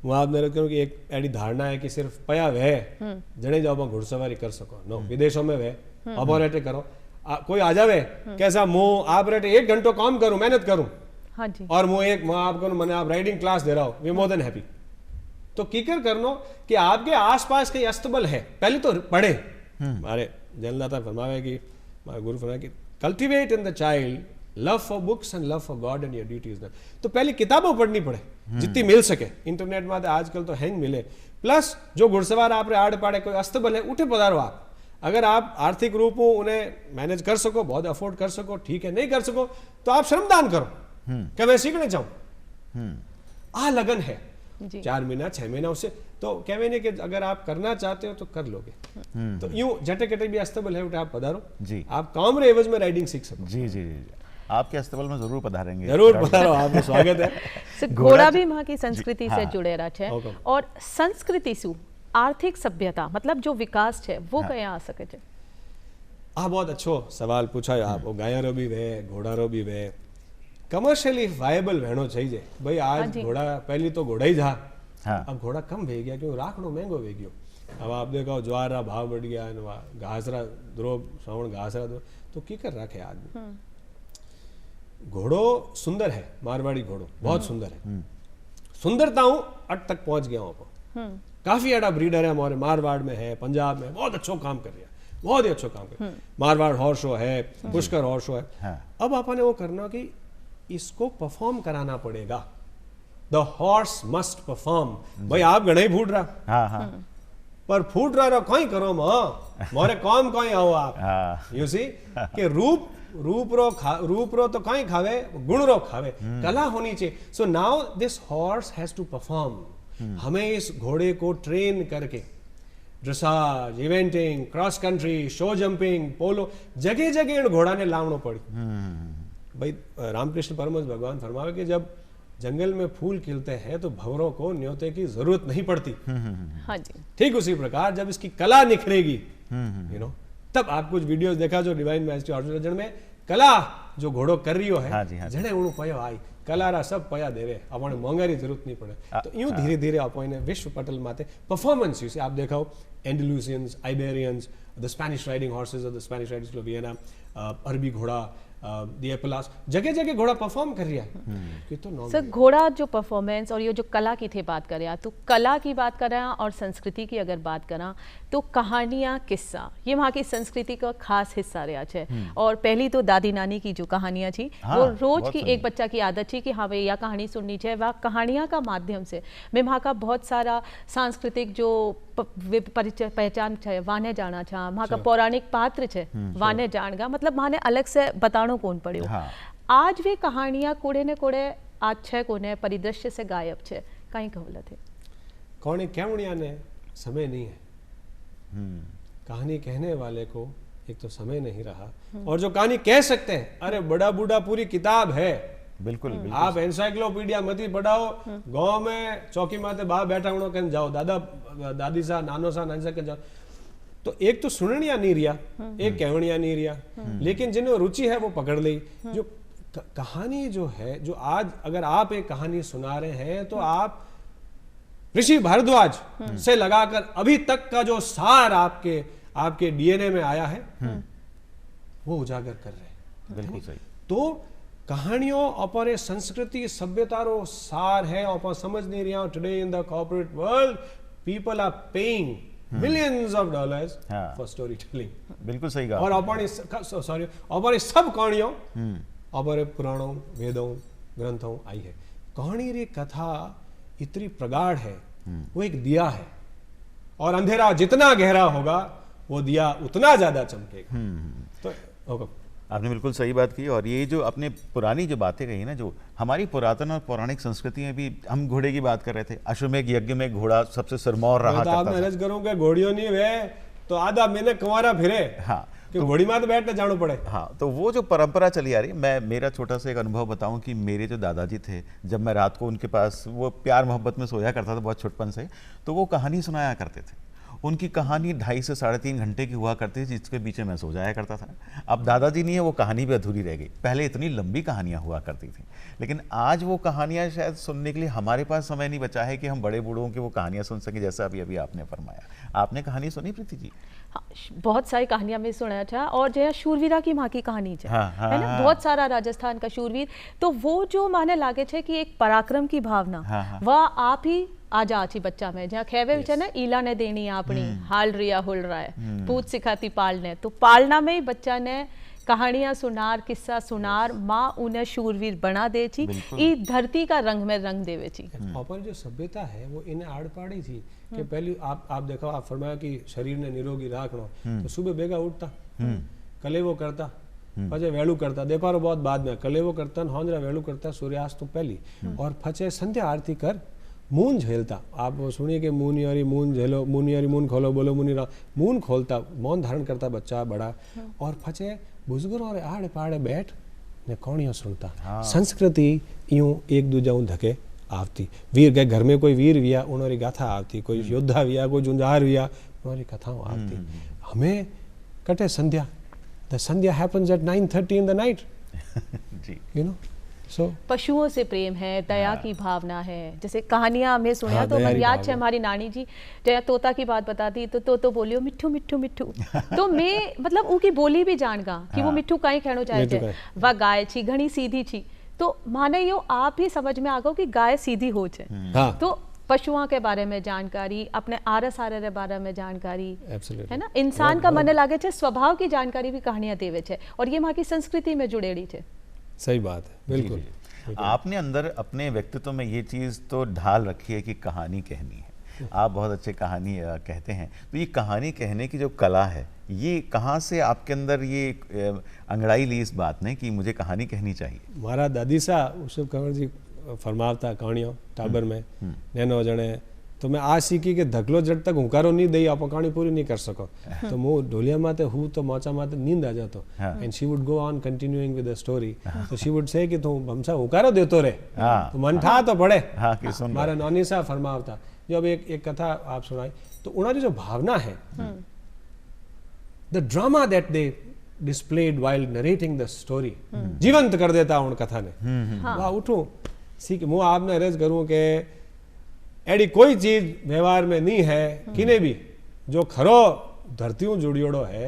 હું આપ નરત કરું कि एक ऐसी धारणा है कि सिर्फ पया वे जने जाओ आप घुड़सवारी कर सको। नो, विदेशों में वे अब रेटे करो, कोई आ जावे कैसा मुँह आप रेटे 1 घंटो काम करूं, मेहनत करूं, हाँ जी, और मैं आप करूं, मैंने आप राइडिंग क्लास दे रहा हूं, वी मोर देन हैप्पी। तो कीकर करनो कि आपके आसपास कहीं अस्तबल है, पहले तो पढ़े। हमारे जन्मदाता फरमावे कि गुरु फरमावे कि cultivate in the child love for books and love for God and your duty is that. तो पहले किताबों पढ़नी पड़े जितनी मिल सके। इंटरनेट में आजकल तो हैंग मिले। प्लस जो घुड़सवार आप आड़ पाड़े कोई अस्तबल है, उठे पधारो आप। अगर आप आर्थिक रूप में उन्हें मैनेज कर सको, बहुत अफोर्ड कर सको, ठीक है, नहीं कर सको तो आप श्रमदान करो कि मैं सीखने चाहूं। आ लगन है 4 महीना 6 महीना उससे, तो कहवे नहीं कि अगर आप करना चाहते हो तो कर लोगे। तो यूं जटे कटे भी अस्तबल है, उठे आप पधारो जी, आप काम रे एवज में राइडिंग सीख सको। जी जी जी, आपके अस्तबल में जरूर पधारेंगे। जरूर पधारो, आपका स्वागत है। घोड़ा भी वहाँ की संस्कृति से जुड़े रहे। और संस्कृति सु आर्थिक सभ्यता मतलब जो विकास है वो कहीं आ सके छे? बहुत अच्छो सवाल पूछा आप। गायरो भी वे, घोड़ारो भी वे, कमर्शियली वायबल रहना चाहिए भाई। आज घोड़ा, पहली तो घोड़ा ही जा, अब घोड़ा कम भे गया क्यों, राखड़ो महंगो वे गयो। अब आप देखो ज्वार रा भाव बढ़ गया, घासरा द्रोब श्रवण घासरा द्रोब, तो की कर रखे आदमी। घोड़ो सुंदर है, मारवाड़ी घोड़ो बहुत सुंदर है। सुंदरता हूं अट तक पहुंच गया हूं। काफी अड़ा ब्रीडर है हमारे मारवाड़ में है, पंजाब में बहुत अच्छो काम कर रहा है, बहुत ही अच्छो काम कर रहा है। मारवाड़ हॉर्स शो है, पुष्कर हॉर्स शो है। अब आपने वो करना कि इसको परफॉर्म कराना पड़ेगा। The horse must perform. भाई आप गणे ही फूट रहा, पर फूट रहा कहीं करो मोरे काम कहीं आओ आप। यू सी कि रूप रो तो कहीं खावे, गुण रो खावे, कला होनी चाहिए। So now this horse has to perform. हमें इस घोड़े को ट्रेन करके dressage, eventing, cross country, show jumping, polo, जगह जगह इन घोड़ा ने लावणो पड़ी। भाई रामकृष्ण परमहंस भगवान फरमावे कि जब जंगल में फूल खिलते हैं तो भंवरों को न्योते की जरूरत नहीं पड़ती। हाँ जी। ठीक उसी प्रकार जब इसकी कला निखरेगी, तब आप कुछ वीडियोस देखा जो डिवाइन मैजेस्टी ऑर्गेनाइजेशन में कला जो घोड़ो कर रही है, हाँ जी, हाँ जी। जने उणु पयो आई कलारा सब पया देवे, अपने मोंगारी जरूरत नहीं पड़े। तो यूं धीरे धीरे अपने विश्व पटल माते परफॉर्मेंस से आप देखाओ Andalusians, Iberians, the Spanish riding horses of the Spanish riding club Vienna, अरबी घोड़ा, दी एपलास, जगह जगह घोड़ा परफॉर्म कर रहा है। कि तो सर घोड़ा जो परफॉर्मेंस और ये जो कला की थे बात करें, तो कला की बात करें और संस्कृति की अगर बात करें तो कहानियाँ, किस्सा, ये वहाँ की संस्कृति का खास हिस्सा रहा है। और पहली तो दादी नानी की जो कहानियाँ थी, हाँ, वो रोज की सही। एक बच्चा की आदत थी कि हाँ भाई यह कहानी सुननी चाहिए। वह कहानियाँ का माध्यम से मैं वहाँ का बहुत सारा सांस्कृतिक जो परिचय पहचान है वाने जाना चाह, वहाँ का पौराणिक पात्र है वाने जान गा, मतलब वहाँ अलग से बतानो कौन पड़ो। हाँ। आज वे कहानियाँ कोड़े ने कोड़े आज छे कोने परिदृश्य से गायब छे, कहीं कहला थे कौन कहवणिया ने समय नहीं है। कहानी कहने वाले को एक तो समय नहीं रहा, और जो कहानी कह सकते हैं, अरे बड़ा बूढ़ा पूरी किताब है। बिल्कुल बिल्कुल। आप एनसाइक्लोपीडिया मती पढ़ाओ, गांव में चौकी माते बाहर बैठा उनो कन जाओ, दादा दादी सा नानो सा नानी सा कन जाओ, तो एक तो सुननिया नहीं रिया, एक कहवणिया नहीं रिया, लेकिन जिन्हें रुचि है वो पकड़ ली। जो कहानी जो है, जो आज अगर आप एक कहानी सुना रहे हैं तो आप ऋषि भारद्वाज से लगाकर अभी तक का जो सार आपके डीएनए में आया है वो उजागर कर रहे हैं। बिल्कुल सही। तो कहानियों और संस्कृति सभ्यता रो सार है, और समझ नहीं रहा। Today in the corporate world people are paying millions of dollars for story telling. बिल्कुल सही कहा। और अपने सब कहानियों अपने पुराणों, वेदों, ग्रंथों आई है। कहानी री कथा इतनी प्रगाढ़ है, वो एक दिया है, और अंधेरा जितना गहरा होगा वो दिया उतना ज्यादा चमकेगा। तो होगा। आपने बिल्कुल सही बात की। और ये जो अपने पुरानी जो बातें कही ना, जो हमारी पुरातन और पौराणिक संस्कृति में भी, हम घोड़े की बात कर रहे थे, अश्वमेघ यज्ञ में घोड़ा सबसे सिरमौर रहा तो करता आपने था। अर्ज करूं कि घोड़ियों नहीं वे तो आधा महीने कुंवारा फिरे। हाँ, कि घोड़ी में तो बैठने जाना पड़े। हाँ, तो वो जो परंपरा चली आ रही, मैं मेरा छोटा सा एक अनुभव बताऊं कि मेरे जो दादाजी थे, जब मैं रात को उनके पास वो प्यार मोहब्बत में सोया करता था बहुत छुटपन से, तो वो कहानी सुनाया करते थे। उनकी कहानी 2.5 से 3.5 घंटे की हुआ करती थी, जिसके पीछे मैं सो जाया करता था। अब दादाजी नहीं है, वो कहानी भी अधूरी रह गई। पहले इतनी लंबी कहानियाँ हुआ करती थी, लेकिन आज वो कहानियाँ शायद सुनने के लिए हमारे पास समय नहीं बचा है कि हम बड़े बूढ़ों की वो कहानियाँ सुन सकें, जैसा अभी अभी आपने फरमाया। आपने कहानी सुनी प्रीति जी? हाँ, बहुत सारी कहानियां में सुना था। और जो है शूरवीरा की माँ की कहानी है, हाँ, है ना, बहुत सारा राजस्थान का शूरवीर, तो वो जो माने लागे छे कि एक पराक्रम की भावना, हाँ। वह आप ही आ जाची बच्चा में, जहाँ खेवे विच है ना ईला ने देनी अपनी हाल रिया हुल रहा है, पूछ सिखाती पालने, तो पालना में ही बच्चा ने कहानियां सुनार, किस्सा सुनार, माँ उन्हें शूरवीर बना दे छी, ई धरती का रंग में रंग देवे छी। अपन जो सभ्यता है वो इन्हें आड़ पाड़ी थी कि पहले आप देखो, आप फरमाया कि शरीर ने निरोगी राखनो, तो सुबह बेगा उठता, कलेवो करता, पचे वेलू करता, दोपहर बहुत बाद में कलेवो करता, होंजरा वेलू करता, सूर्यास्त तो पहली, और पचे संध्या आरती कर मून झेलता। आप वो सुनिए कि मूनियारी मून झेलो, मूनियारी मून खोलो, बोलो मुनि रा, मून खोलता, मौन धारण करता बच्चा बड़ा, और फचे बुजुर्गों और आड़े पाड़े बैठ ने कहानियां सुनता। संस्कृति यूं एक दूजा धके आवती। वीर के घर में कोई वीर विया, उन्होंने गाथा आवती, कोई योद्धा विया, कोई जुंजार विया, उन्होंने कथाओं आवती। हमें कटे संध्या, the sandhya happens at 9:30 in the night, जी, यू नो। सो पशुओं से प्रेम है, दया की भावना है। जैसे कहानियां हमें सुनिया, हाँ, तो दया मैं की याद भावना। है हमारी नानी जी जया तोता की बात बताती, तो बोलियो मिठू मिठू मिठू, तो मैं मतलब उनकी बोली भी जान गा कि वो मिठू कहीं कहना चाहे मिठू थे, वह गाय छी घनी सीधी छी, तो माने यो आप ही समझ में आ गो कि गाय सीधी हो छे। हाँ, तो पशुओं के बारे में जानकारी, अपने आरस आरे के बारे में जानकारी, Absolutely. है ना, इंसान का मन लागे छे, स्वभाव की जानकारी भी कहानियां देवे छे, और ये वहाँ की संस्कृति में जुड़ेड़ी छे। सही बात है, बिल्कुल। आपने अंदर अपने व्यक्तित्व में ये चीज़ तो ढाल रखी है कि कहानी कहनी है। आप बहुत अच्छे कहानी कहते हैं, तो ये कहानी कहने की जो कला है, ये कहाँ से आपके अंदर ये अंगड़ाई ली इस बात ने कि मुझे कहानी कहनी चाहिए? मारा दादी सा उसब कंवर जी फरमावता कहानियों टाबर में नैनो जने તો મેં આ શીખી કે ધકલો જડ તક હુંકારો નહીં દઈ આપો કહાણી પૂરી નહીં કરી શકો તો હું ઢોલિયામાં હું તો મોચામાં નીંદ આ જતો and she would go on continuing with the story તો શી વુડ સે કે તું હમસા હુંકારો દેતો રે તો મન થા તો પડે મારા નોની સાहब फरमावता जो अब एक कथा आप सुनाई तो उन्होंने जो भावना है the drama that they displayed while narrating the story जीवंत कर देता उन कथा ने वाह उठूं सीख मैं आपने अर्ज करूं कि एडी कोई चीज व्यवहार में नहीं है किने भी जो खरो धरती जुड़ियोड़ो है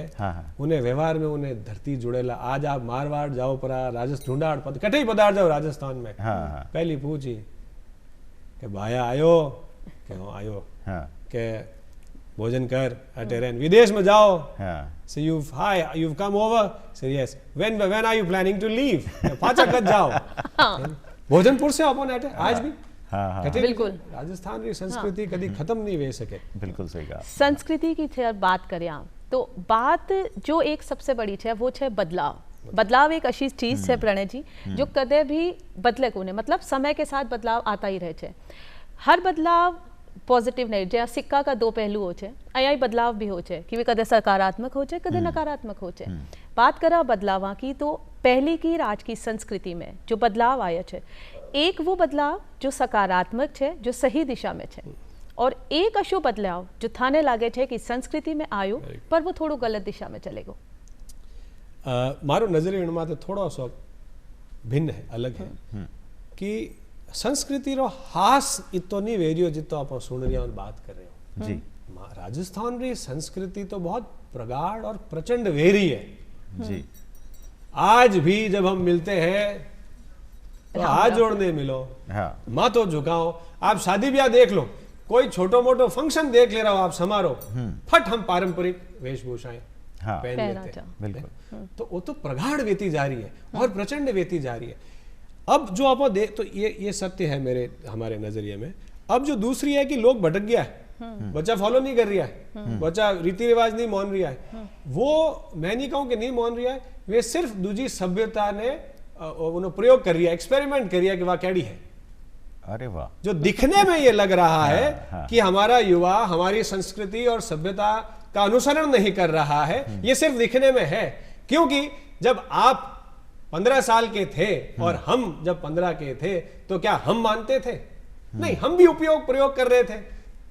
उन्हें व्यवहार में उन्हें धरती जुड़ेला आज आप मारवाड़ जाओ परा राजस्थान ढूंढाड़ कटे पदार जाओ राजस्थान में पहली पूछी के भाया आयो के हाँ आयो के भोजन कर अटेरन विदेश में जाओ so you've come over so yes when are you planning to leave पाचा कद जाओ भोजनपुर से अपन अटे आज भी बिल्कुल राजस्थान की संस्कृति कभी खत्म नहीं हो सके बिल्कुल सही कहा संस्कृति की बात करें आप तो बात जो एक सबसे बड़ी है वो है बदलाव एक अशी चीज है प्रणय जी जो कदे भी बदले को मतलब समय के साथ बदलाव आता ही रहे हर बदलाव पॉजिटिव नहीं जैसे सिक्का का दो पहलू हो अँ बदलाव भी हो कि कदे सकारात्मक हो कदे नकारात्मक हो बात करा बदलावा की तो पहली की आज की संस्कृति में जो बदलाव आया है एक वो बदलाव जो सकारात्मक है जो सही दिशा में है और एक अशो बदलाव जो थाने लागे है कि संस्कृति में आयो पर वो थोड़ो गलत दिशा में चलेगो मारो नजरियो इनमां थोड़ो सो भिन्न है अलग है कि संस्कृति रो हास इतो नहीं वेरियो जितो आप सुन रहे हो बात कर रहे हो जी राजस्थान री संस्कृति तो बहुत प्रगाढ़ और प्रचंड वेरी है जी आज भी जब हम मिलते हैं तो हाथ जोड़ने मिलो माथो झुकाओ आप शादी ब्याह देख लो कोई छोटो मोटो फंक्शन देख ले रहा हो आप समारोह फट हम पारंपरिक वेशभूषाएं पहन लेते हैं बिल्कुल तो वो तो प्रगाढ़ वेती जा रही है और प्रचंड वेती जा रही है अब जो आप देख तो ये सत्य है हमारे नजरिए में अब जो दूसरी है कि लोग भटक गया है बच्चा फॉलो नहीं कर रहा है बच्चा रीति रिवाज नहीं मान रहा है वो मैं नहीं कहूं कि नहीं मान रहा है वे सिर्फ दूसरी सभ्यता ने उन्होंने प्रयोग कर रहा है एक्सपेरिमेंट कर रहा है कि वह कैडी है अरे वाह जो दिखने में ये लग रहा है कि हमारा युवा हमारी संस्कृति और सभ्यता का अनुसरण नहीं कर रहा है ये सिर्फ दिखने में है क्योंकि जब आप 15 साल के थे और हम जब 15 के थे तो क्या हम मानते थे नहीं हम भी प्रयोग कर रहे थे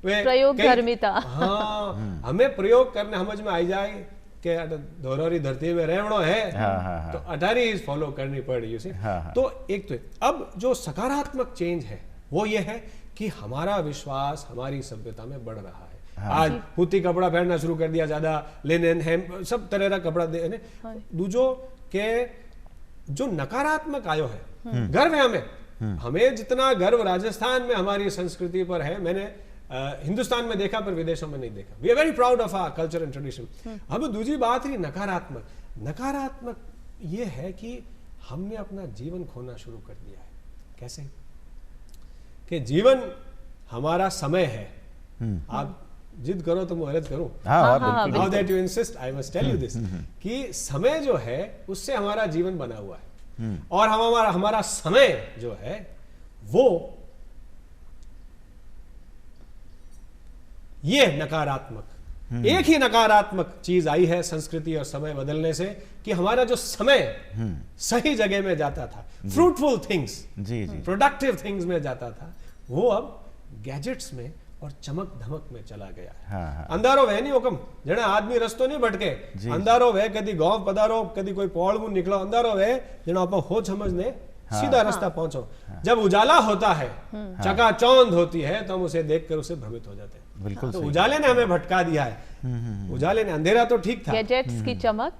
प्रयोग धर्मिता हाँ हमें प्रयोग करने समझ में आई जाए कि धोरोरी धरती में रहना है तो 18 फॉलो करनी पड़ी यू सी तो एक तो अब जो सकारात्मक चेंज है वो ये है कि हमारा विश्वास हमारी सभ्यता में बढ़ रहा है आज सूती कपड़ा पहनना शुरू कर दिया ज्यादा लिनन है सब तरह का कपड़ा देने दूजो के जो नकारात्मक आयो है गर्व है हमें जितना गर्व राजस्थान में हमारी संस्कृति पर है मैंने हिंदुस्तान में देखा पर विदेशों में नहीं देखा we are very proud of our culture and tradition अब दूसरी बात रही नकारात्मक ये है कि हमने अपना जीवन खोना शुरू कर दिया है कैसे कि जीवन हमारा समय है आप जिद करो तो मैं अर्ज करूं now that you insist I must tell you this कि समय जो है उससे हमारा जीवन बना हुआ है और हमारा समय जो है वो ये नकारात्मक एक ही नकारात्मक चीज आई है संस्कृति और समय बदलने से कि हमारा जो समय सही जगह में जाता था फ्रूटफुल थिंग्स प्रोडक्टिव थिंग्स में जाता था वो अब गैजेट्स में और चमक धमक में चला गया है अंधारो वह नहीं हुकम जने आदमी रस्तो नहीं भटके अंधारो वह कदी गांव पधारो कदी कोई पौड़मू निकलो अंधारो वह जने आप हो समझने सीधा रास्ता पहुंचो जब उजाला होता है चकाचौंध होती है तो हम उसे देखकर उसे भ्रमित हो जाते हैं बिल्कुल तो उजाले ने हमें भटका दिया है उजाले ने अंधेरा तो ठीक था गैजेट्स की चमक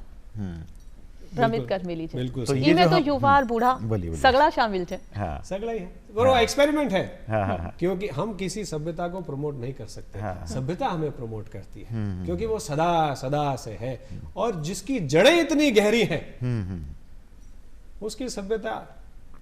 भ्रमित कर मिली है बिल्कुल तो ये तो युवा और बूढ़ा सगड़ा शामिल है सगड़ा ही है वो एक्सपेरिमेंट है क्योंकि हम किसी सभ्यता को प्रमोट नहीं कर सकते सभ्यता हमें प्रमोट करती है क्योंकि वो सदा सदा से है और जिसकी जड़ें इतनी गहरी हैं उसकी सभ्यता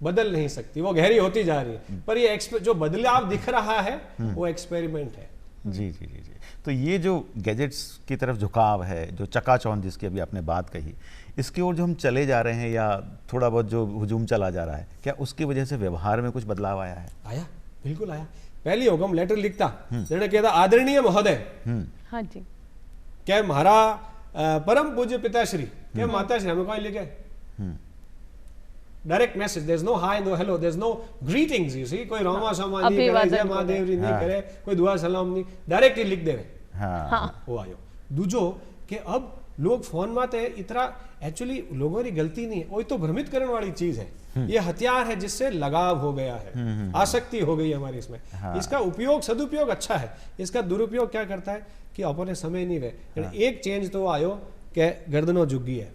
बदल नहीं सकती वो गहरी होती जा रही है पर ये जो बदलाव दिख रहा है वो एक्सपेरिमेंट है जी जी जी जी तो ये जो गैजेट्स की तरफ झुकाव है जो चकाचौंध जिसकी अभी आपने बात कही इसकी ओर जो हम चले जा रहे हैं या थोड़ा बहुत जो हुजूम चला जा रहा है क्या उसकी वजह से व्यवहार में कुछ बदलाव आया है आया बिल्कुल आया પહેલી હુકમ લેટર લીખતા જેને કહેતા આદરણીય મહોદય हाँ जी કે મારા પરમ પૂજ્ય પિતાશ્રી કે માતાશ્રી અમે કોઈ લીખે direct message there is no hi no hello there is no greetings you see कोई रोमा सोमा नहीं करे अभिवादन जय महादेवरी नहीं करे कोई दुआ सलाम नहीं डायरेक्टली लिख देवे हाँ वो आयो दूजो कि अब लोग फोन में ते इतना एक्चुअली लोगों की गलती नहीं है वो तो भ्रमित करने वाली चीज है ये हथियार है जिससे लगाव हो गया है आसक्ति हो गई हमारी इसमें इसका उपयोग सदुपयोग अच्छा है इसका दुरुपयोग क्या करता है कि अपने समय नहीं वे एक चेंज तो आयो कि गर्दनों झुक गई है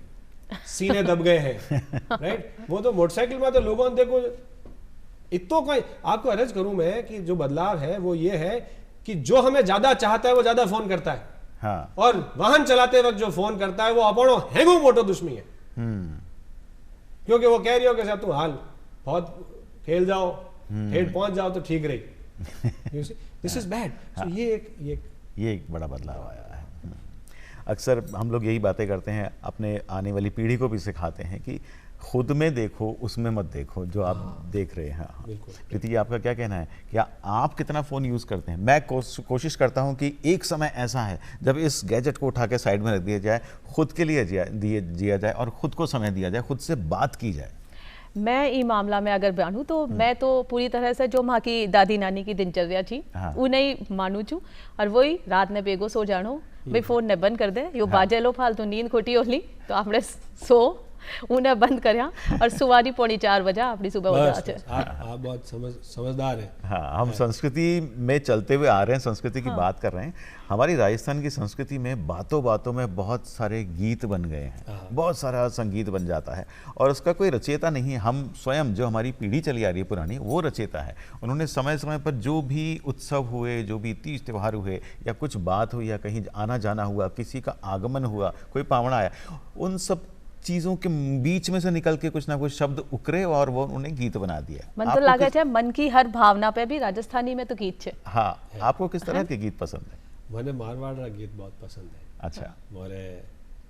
सीने दब गए हैं राइट वो तो मोटरसाइकिल में तो लोगों ने देखो इतो कोई आपको अर्ज करूं मैं कि जो बदलाव है वो ये है कि जो हमें ज्यादा चाहता है वो ज्यादा फोन करता है हाँ और वाहन चलाते वक्त जो फोन करता है वो अपनो हैंगो मोटो दुश्मनी है क्योंकि वो कह रही हो कि साहब तू हाल बहुत खेल जाओ हेड पहुंच जाओ तो ठीक रही दिस इज बैड सो ये एक बड़ा बदलाव आया है। अक्सर हम लोग यही बातें करते हैं, अपने आने वाली पीढ़ी को भी सिखाते हैं कि खुद में देखो उसमें मत देखो जो आप देख रहे हैं। प्रीति, आपका क्या कहना है, क्या आप कितना फ़ोन यूज़ करते हैं? मैं कोशिश करता हूं कि एक समय ऐसा है जब इस गैजेट को उठा के साइड में रख दिया जाए, खुद के लिए जिया जाए और ख़ुद को समय दिया जाए, खुद से बात की जाए। मैं ई मामला में अगर बयानूं तो मैं तो पूरी तरह से जो माँ की दादी नानी की दिनचर्या थी उन्हें मानू छू और वही रात ने बेगो सो जानो भाई फोन ने बंद कर दे यो बाजेलो फालतू नींद खोटी होली तो आपने सो उन्हें बंद करया और सुवारी 3:45 बजे अपनी सुबह हो जाते। आप बहुत समझदार हैं। हाँ, हम संस्कृति में चलते हुए आ रहे हैं, संस्कृति की बात कर रहे हैं। हमारी राजस्थान की संस्कृति में बातों बातों में बहुत सारे गीत बन गए हैं, बहुत सारा संगीत बन जाता है और उसका कोई रचयिता नहीं है। हम स्वयं, जो हमारी पीढ़ी चली आ रही है पुरानी, वो रचयिता है। उन्होंने समय समय पर जो भी उत्सव हुए, जो भी तीज त्यौहार हुए या कुछ बात हुई या कहीं आना जाना हुआ, किसी का आगमन हुआ, कोई पावना आया, उन सब चीजों के बीच में से निकल के कुछ ना कुछ शब्द उकरे और वो उन्हें गीत बना दिया। मन तो लगा है मन की हर भावना पे भी राजस्थानी में तो गीत है। हाँ, आपको किस तरह के गीत पसंद है? मैंने मारवाड़ गीत बहुत पसंद है। अच्छा। मोरे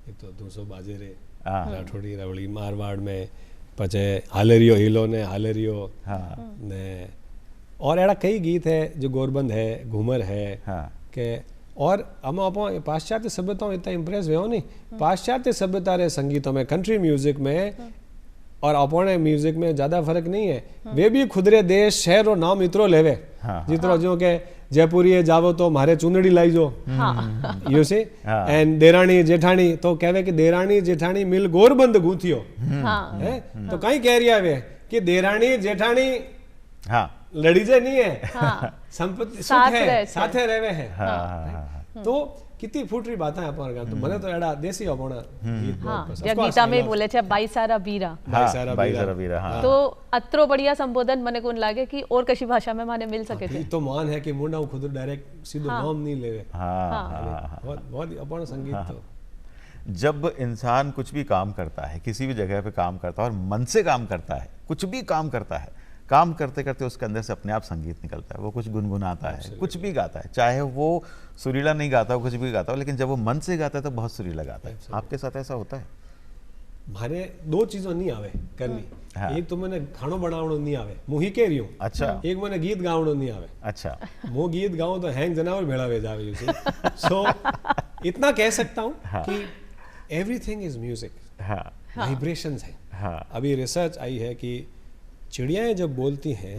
एक तो 200 बाजे रे राठौड़ी रवड़ी मारवाड़ में पचे हालेरियो हिलो ने हालेरियो ने और एड़ा कई गीत है जो गोरबंद है, घूमर है के और हम आप पाश्चात्य सभ्यताओं इतना इम्प्रेस हुए हो नहीं, पाश्चात्य सभ्यता रे संगीतों में, कंट्री म्यूजिक में और अपने म्यूजिक में ज्यादा फर्क नहीं है। वे भी खुदरे देश शहर और नाम इतरो लेवे जितरो जो के जयपुरी जावो तो मारे चुनड़ी लाई जो यू सी एंड देरानी जेठानी तो कहवे कि देरानी जेठानी मिल गोरबंद गूंथियो है तो कहीं कह रही है वे कि देरानी जेठानी लड़ी जे नहीं है, संपत्ति सुख है, साथे रहवे है। तो कितनी फूटरी बातें है अपन तो मने तो एड़ा देसी अपना गीत बहुत पसंद। गीता में बोले छे बाईसारा वीरा, बाईसारा वीरा। तो अत्रो बढ़िया संबोधन मने कोन लागे कि और कशी भाषा में माने मिल सके थे। तो मान है कि मुंडा खुद डायरेक्ट सीधो नाम नहीं लेवे। बहुत बहुत अपन संगीत तो जब इंसान कुछ भी काम करता है, किसी भी जगह पे काम करता है और मन से काम करता है, कुछ भी काम करता है, काम करते करते उसके अंदर से अपने आप संगीत निकलता है। वो कुछ गुनगुनाता है, कुछ भी गाता है, चाहे वो सुरीला नहीं गाता हो, कुछ भी गाता हो, लेकिन जब वो मन से गाता है तो बहुत सुरीला गाता है। आपके साथ ऐसा होता है? मारे दो चीजों नहीं आवे करनी। एक तो मैंने खानो बनावणो नहीं आवे, मुँह ही कह रही हूँ। अच्छा। एक मैंने गीत गावणो नहीं आवे। अच्छा। मुँह गीत गाऊं तो हैंग जनावर भेड़ावे जावे। सो इतना कह सकता हूँ कि एवरीथिंग इज म्यूजिक, वाइब्रेशंस है। अभी रिसर्च आई है कि चिड़ियाएं जब बोलती हैं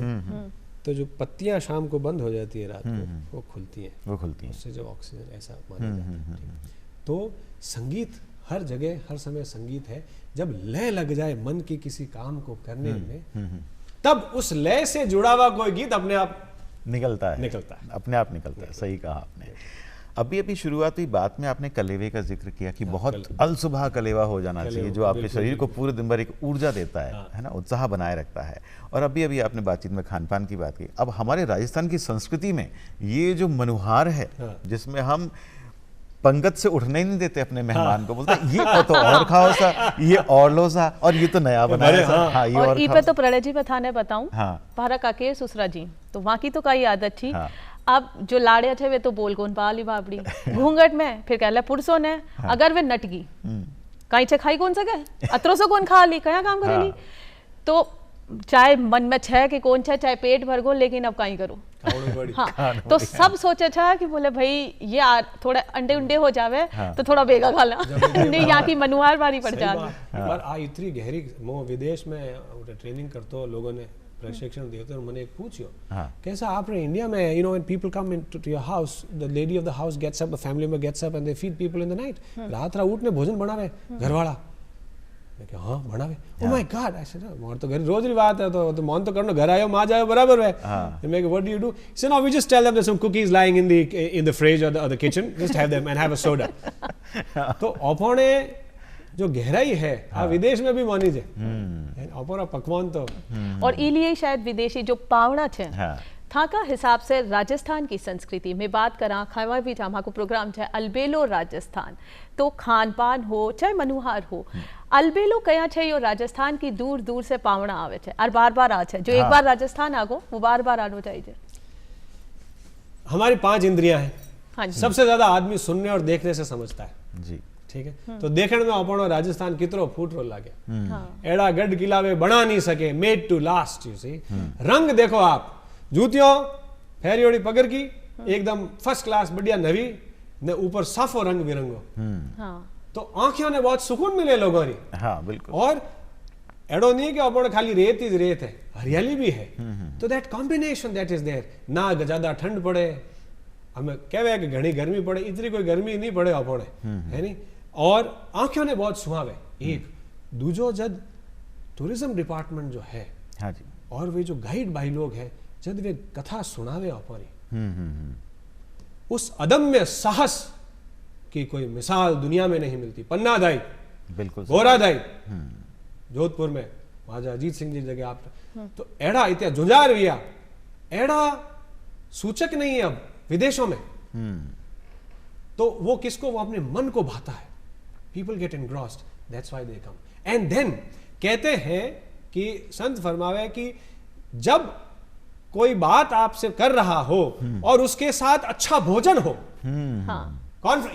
तो जो पत्तियां शाम को बंद हो जाती है रात को वो खुलती हैं, उससे जो ऑक्सीजन ऐसा माना जाता है। तो संगीत हर जगह हर समय संगीत है। जब लय लग जाए मन की किसी काम को करने में तब उस लय से जुड़ा हुआ कोई गीत अपने आप निकलता है, अपने आप निकलता है। सही कहा आपने। अभी शुरुआती बात में आपने कलेवे का जिक्र किया कि बहुत अलसुबह कलेवा हो जाना चाहिए, जो आपके शरीर को पूरे दिन भर एक ऊर्जा देता है ना, उत्साह बनाए रखता है। और अभी आपने बातचीत में खान पान की बात की। अब हमारे राजस्थान की संस्कृति में ये जो मनुहार है, जिसमें हम पंगत से उठने ही नहीं देते अपने मेहमान को, बोलते ये तो और खाओ सा, ये और लो सा, और ये तो नया बनाया सा। ये और पे तो प्रणय जी मैं थाने बताऊं, पारा काके ससुरा जी तो वहाँ की तो कई आदत थी। अब जो लाड़े थे वे तो बोल कौन पाली बापड़ी घूंघट में, फिर कहला पुरुषों ने अगर वे नटगी कहीं से खाई कौन सके, अतरो से कौन खा ली, कया काम करेली। तो चाहे मन में छे कि कौन छे, चाहे पेट भर गो, लेकिन अब कहीं करो। हाँ, तो सब सोचे छा कि बोले भाई ये थोड़ा अंडे उंडे हो जावे तो थोड़ा बेगा खा ला नहीं यहाँ की मनुहार बारी पड़ जाती। पर आ इतनी गहरी मो विदेश में ट्रेनिंग करतो लोगों ने प्रशिक्षण दियो तो मैंने एक पूछियो कैसा आपने इंडिया में you know when people come into your house the lady of the house gets up, the family member gets up and they feed people in the night, रात उठने भोजन बनावे घरवाला। हाँ बनावे, oh my god, I said more तो घर रोज री बात है, तो मन तो करनो, घर आयो मां जायो बराबर है। मैं what do you do, so now we just tell them there some cookies lying in the fridge और the kitchen, just have them and have a soda. तो अपने जो गहराई है आ विदेश में भी मानी जे अपना पकवान तो और इलिए शायद विदेशी जो पावड़ा छे था का हिसाब से राजस्थान की संस्कृति में बात करा, खावा भी था को प्रोग्राम है अलबेलो राजस्थान, तो खान पान हो चाहे मनुहार हो, अलबेलो कया छे यो राजस्थान की दूर दूर से पावड़ा आवे छे और बार बार आ छे, जो एक बार राजस्थान आगो वो बार बार आनो चाहिए। हमारी 5 इंद्रियां हैं। हाँ जी। सबसे ज्यादा आदमी सुनने और देखने से समझता है जी, ठीक है। तो देखने में अपनो राजस्थान कितरो फूट रो लागे, एड़ा गढ़ किलावे बना नहीं सके, made to last, you see. रंग देखो आप, जूतियों फेरियोड़ी पगर की एकदम फर्स्ट क्लास बढ़िया नवी ने ऊपर साफो रंग बिरंगो, तो आंखों ने बहुत सुकून मिले लोगों ने। हाँ बिल्कुल। और एडो नहीं कि अपन खाली रेत ही रेत है, हरियाली भी है, तो that combination that is there. ना ज्यादा ठंड पड़े, हमें कहवे कि घनी गर्मी पड़े, इतनी कोई गर्मी नहीं पड़े अपने, है नहीं, और आंखों ने बहुत सुहावे। एक दूजो जद टूरिज्म डिपार्टमेंट जो है, हाँ जी, और वे जो गाइड भाई लोग हैं जब वे कथा सुनावे अपनी, उस अदम्य साहस की कोई मिसाल दुनिया में नहीं मिलती। पन्ना दाई, बिल्कुल गोरा दाई, जोधपुर में महाराजा अजीत सिंह जी जगह आप, तो एड़ा इतना जुंजार विया, एड़ा सूचक नहीं है अब विदेशों में। तो वो किसको, वो अपने मन को भाता है। People get engrossed, that's why they come. And then कहते हैं कि संत फरमावे कि जब कोई बात आपसे कर रहा हो और उसके साथ अच्छा भोजन हो,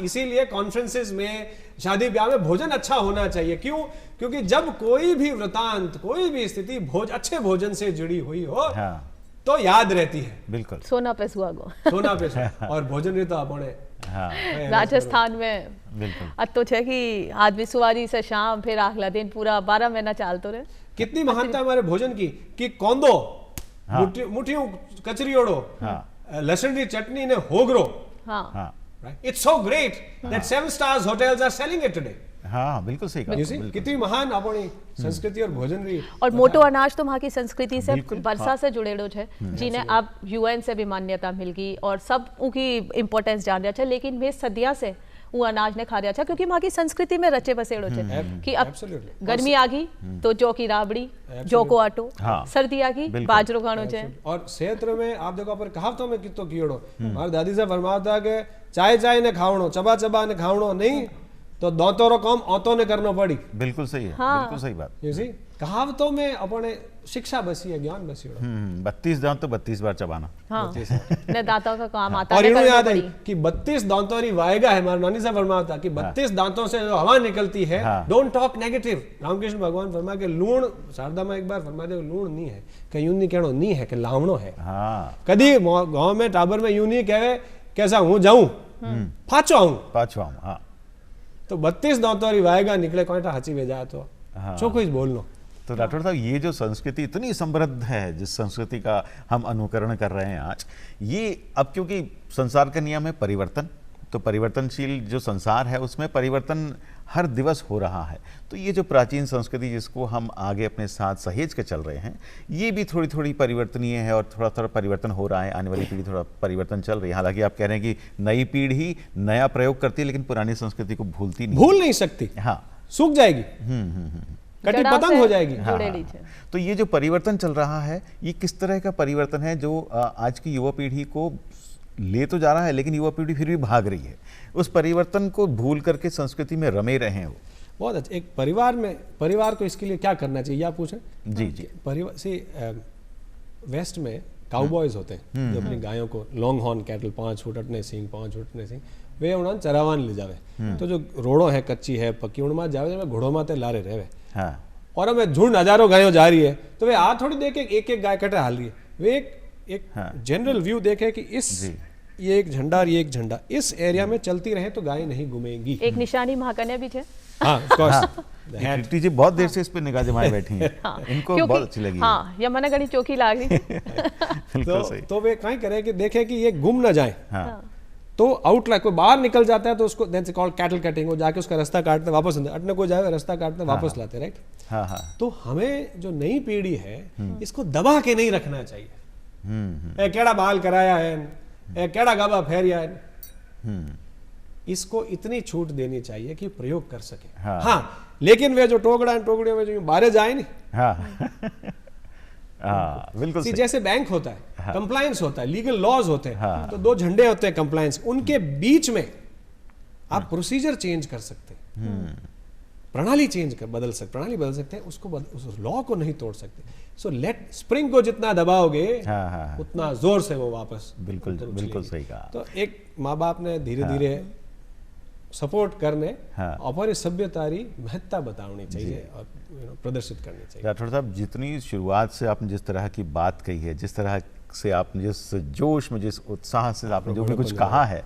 इसीलिए कॉन्फ्रेंसेस में, शादी ब्याह में भोजन अच्छा होना चाहिए। क्यों? क्योंकि जब कोई भी वृतांत, कोई भी स्थिति अच्छे भोजन से जुड़ी हुई हो तो याद रहती है। बिल्कुल, सोना पे सुहागो, सोना पे और भोजन भी तो अपने राजस्थान में बिल्कुल अतो छे कि आदमी सुवारी से शाम फिर आखला दिन पूरा 12 महीना चालतो रहे। कितनी महानता हमारे भोजन की कि कौंदो, मुठियों कचरियोड़ो, लहसुन की चटनी ने होगरो, it's so great that 7 stars hotels are selling it today. हाँ बिल्कुल सही कहा। कितनी महान अपनी संस्कृति और भोजन भी। और मोटो अनाज तो वहाँ की संस्कृति से वर्षा से जुड़ेड़ो है, जिन्हें अब यूएन से भी मान्यता मिल गई और सब उनकी इम्पोर्टेंस जान रहा है, लेकिन वे सदिया से वो अनाज ने खा रहा था क्योंकि वहाँ की संस्कृति में रचे बसेड़ो है कि अब गर्मी आ गई तो जौ की राबड़ी, जौ को आटो, सर्दी आ गई बाजरो खानो है। और क्षेत्र में आप देखो पर कहावतों में कितो कीड़ो, हमारी दादी से फरमाता कि चाय चाय ने खावणो, चबा चबा ने खावणो नहीं तो दौतों काम औतों ने करना पड़ी। बिल्कुल सही है, बिल्कुल सही बात। यू सी कहावतों में अपने शिक्षा बसी है, ज्ञान बसी है। 32 दांत तो 32 बार चबाना। हाँ, ने दांतों का काम आता है। और इन्होंने याद है कि 32 दांतों री वायगा है, हमारे नानी साहब फरमाता कि 32 दांतों से जो हवा निकलती है, डोंट टॉक नेगेटिव। रामकृष्ण भगवान फरमा के लूण, शारदा में एक बार फरमा दे लूण नहीं है, कि यूं नहीं कहनो नहीं है कि लावणो है। कदी गांव में टाबर में यूं नहीं कहे कैसा हूं जाऊं पाछो आऊं। हाँ, तो 32 दांतों री वायगा निकले कोईटा हची वे जाए तो चोखो ही बोलनो। तो डॉक्टर साहब ये जो संस्कृति इतनी समृद्ध है, जिस संस्कृति का हम अनुकरण कर रहे हैं आज, ये अब क्योंकि संसार का नियम है परिवर्तन, तो परिवर्तनशील जो संसार है उसमें परिवर्तन हर दिवस हो रहा है। तो ये जो प्राचीन संस्कृति जिसको हम आगे अपने साथ सहेज के चल रहे हैं, ये भी थोड़ी थोड़ी परिवर्तनीय है और थोड़ा थोड़ा परिवर्तन हो रहा है। आने वाली पीढ़ी थोड़ा परिवर्तन चल रही है। हालांकि आप कह रहे हैं कि नई पीढ़ी नया प्रयोग करती है लेकिन पुरानी संस्कृति को भूल नहीं सकती। हाँ, सूख जाएगी, कटी पतंग हो जाएगी। हाँ। तो ये जो परिवर्तन चल रहा है, ये किस तरह का परिवर्तन है जो आज की युवा पीढ़ी को ले तो जा रहा है लेकिन युवा पीढ़ी फिर भी भाग रही है, उस परिवर्तन को भूल करके संस्कृति में रमे रहे हैं वो। बहुत अच्छा। एक परिवार को इसके लिए क्या करना चाहिए आप पूछें? जी जी। परिवार से वेस्ट में काउबॉयज होते हैं जो अपनी गायों को, लॉन्ग हॉर्न कैटल, 5 फुट अटने सिंह, 5 फुट अटने सिंह, वे उन्होंने चरावान ले जावे। तो जो रोड़ो है कच्ची है पक्की उनमें जावे, घोड़ों में लारे रहे। और हमें झुंड हजारों गायों जा रही है तो वे आ थोड़ी देखे एक एक गाय कटे हाल रही है, वे एक जनरल व्यू देखे कि इस ये एक झंडा और ये एक झंडा इस एरिया में चलती रहे तो गाय नहीं घूमेगी। एक निशानी महाकन्या भी है। हाँ, of course. कीर्ति जी बहुत देर से इस पे निगाह जमाए बैठी हैं। इनको बहुत अच्छी लगी। हाँ, यमुना गढ़ी चौकी लाग रही। बिल्कुल सही। तो वे कहीं करे कि देखे कि ये गुम ना जाए। हाँ। तो आउटलाइन कोई बाहर निकल जाता है तो उसको देन से कॉल्ड कैटल कटिंग, वो जाके उसका रास्ता काटते वापस अंदर, अटने को जाए रास्ता काटते वापस लाते, राइट। हाँ हाँ। तो हमें जो नई पीढ़ी है इसको दबा के नहीं रखना चाहिए। ए केड़ा बाल कराया है, ए केड़ा गाबा फेरिया है, इसको इतनी छूट देनी चाहिए कि प्रयोग कर सके। हाँ, लेकिन वे जो टोकड़ियों में जो बाहर जाए नहीं। हाँ, बिल्कुल सही। जैसे बैंक होता है, कंप्लायंस होता है, लीगल लॉज होते हैं, तो दो झंडे होते हैं कंप्लायंस, उनके बीच में आप प्रोसीजर चेंज कर सकते हैं, प्रणाली बदल सकते हैं, उसको उस लॉ को नहीं तोड़ सकते। सो लेट स्प्रिंग को जितना दबाओगे उतना जोर से वो वापस बिल्कुल सही कहा। तो एक माँ बाप ने धीरे धीरे सपोर्ट करने और इस सभ्यतारी महत्ता बतानी चाहिए और प्रदर्शित करनी चाहिए। राठौड़ साहब, जितनी शुरुआत से आपने जिस तरह की बात कही है, जिस तरह से आपने जिस जोश में, जिस उत्साह से आपने जो भी कुछ कहा है,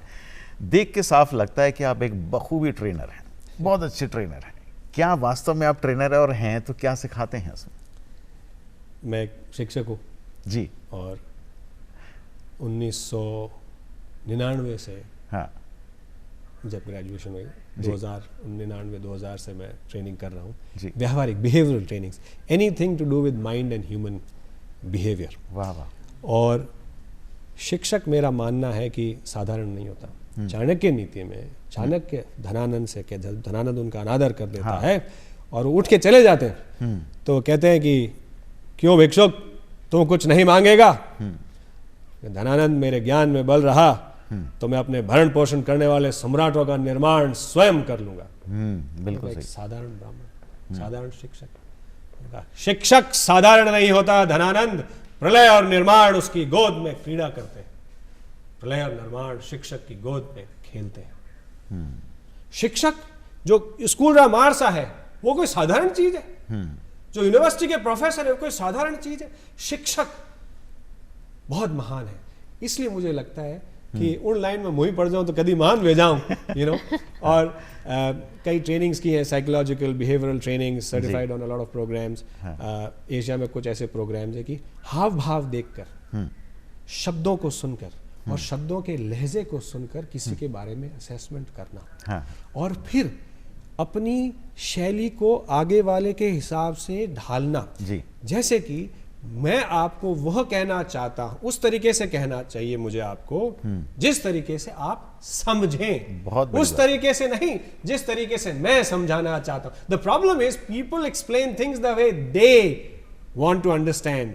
देख के साफ लगता है कि आप एक बखूबी ट्रेनर हैं, बहुत अच्छे ट्रेनर हैं। क्या वास्तव में आप ट्रेनर और हैं तो क्या सिखाते हैं उसमें? मैं एक शिक्षक हूँ जी, और 1999 से जब ग्रेजुएशन हुई 2099-2000 से मैं ट्रेनिंग कर रहा हूँ, व्यवहारिक behavioural trainings, anything to do with mind and human behaviour. वाह वाह। और शिक्षक, मेरा मानना है कि साधारण नहीं होता। चाणक्य नीति में चाणक्य धनानंद से धनानंद उनका अनादर कर देता है और उठ के चले जाते हैं, तो कहते हैं कि क्यों भिक्षुक, तू कुछ नहीं मांगेगा? धनानंद, मेरे ज्ञान में बल रहा तो मैं अपने भरण पोषण करने वाले सम्राटों का निर्माण स्वयं कर लूंगा। बिल्कुल सही। साधारण ब्राह्मण, साधारण शिक्षक साधारण नहीं होता धनानंद, प्रलय और निर्माण उसकी गोद में क्रीड़ा करते हैं, प्रलय और निर्माण शिक्षक की गोद में खेलते हैं। शिक्षक जो स्कूल का मारसा है वो कोई साधारण चीज है, जो यूनिवर्सिटी के प्रोफेसर है वो कोई साधारण चीज है। शिक्षक बहुत महान है। इसलिए मुझे लगता है कि उन लाइन में मुही पड़ जाऊं तो कभी महान हो जाऊं, और कई ट्रेनिंग्स की है, psychological behavioural training, certified on a lot of programmes. Asia में कुछ ऐसे प्रोग्राम्स है कि हाव भाव देखकर, शब्दों को सुनकर और शब्दों के लहजे को सुनकर किसी के बारे में असेसमेंट करना, और फिर अपनी शैली को आगे वाले के हिसाब से ढालना। जैसे कि मैं आपको वह कहना चाहता हूं, उस तरीके से कहना चाहिए मुझे आपको जिस तरीके से आप समझें, उस तरीके से नहीं जिस तरीके से मैं समझाना चाहता हूं। The problem is people explain things the way they want to understand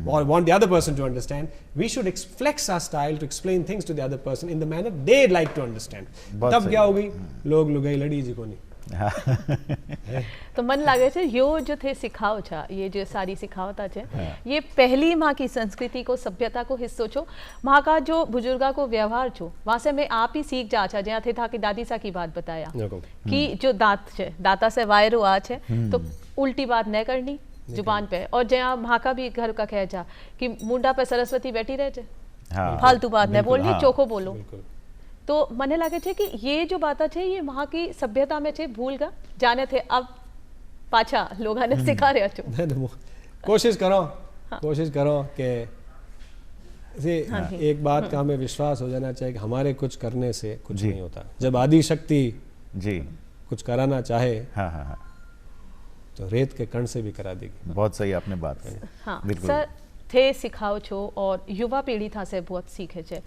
or want the other person to understand. We should flex our style to explain things to the other person in the manner they like to understand. तब क्या होगी, लोग लुगाई लड़ी जी को नहीं। तो मन लागे छे यो जो थे सिखाओ छा, ये जो सारी सिखावता छे, ये पहली माँ की संस्कृति को, सभ्यता को हिस्सो छो। माँ का जो बुजुर्गा को व्यवहार छो, वहाँ से मैं आप ही सीख जा छा। जहाँ थे था कि दादी सा की बात बताया कि जो दांत छे, दाता से वायरो आ छे, तो उल्टी बात न करनी जुबान पे। और जहाँ माँ का भी घर का कह जा कि मुंडा पे सरस्वती बैठी रहे छे, फालतू बात न बोलनी, चोखो बोलो। तो मने लागे छे कि ये जो बात है ये वहाँ की सभ्यता में छे, भूल गा जाने थे, अब पाछा लोगों ने सिखा रहे छो। कोशिश करो कि एक बात का हमें विश्वास हो जाना चाहिए कि हमारे कुछ करने से कुछ नहीं होता। जब आदि शक्ति कुछ कराना चाहे तो रेत के कण से भी करा देगी। बहुत सही आपने बात कही। हाँ, सर थे सिखाओ छो और युवा पीढ़ी था से बहुत सीखे छे।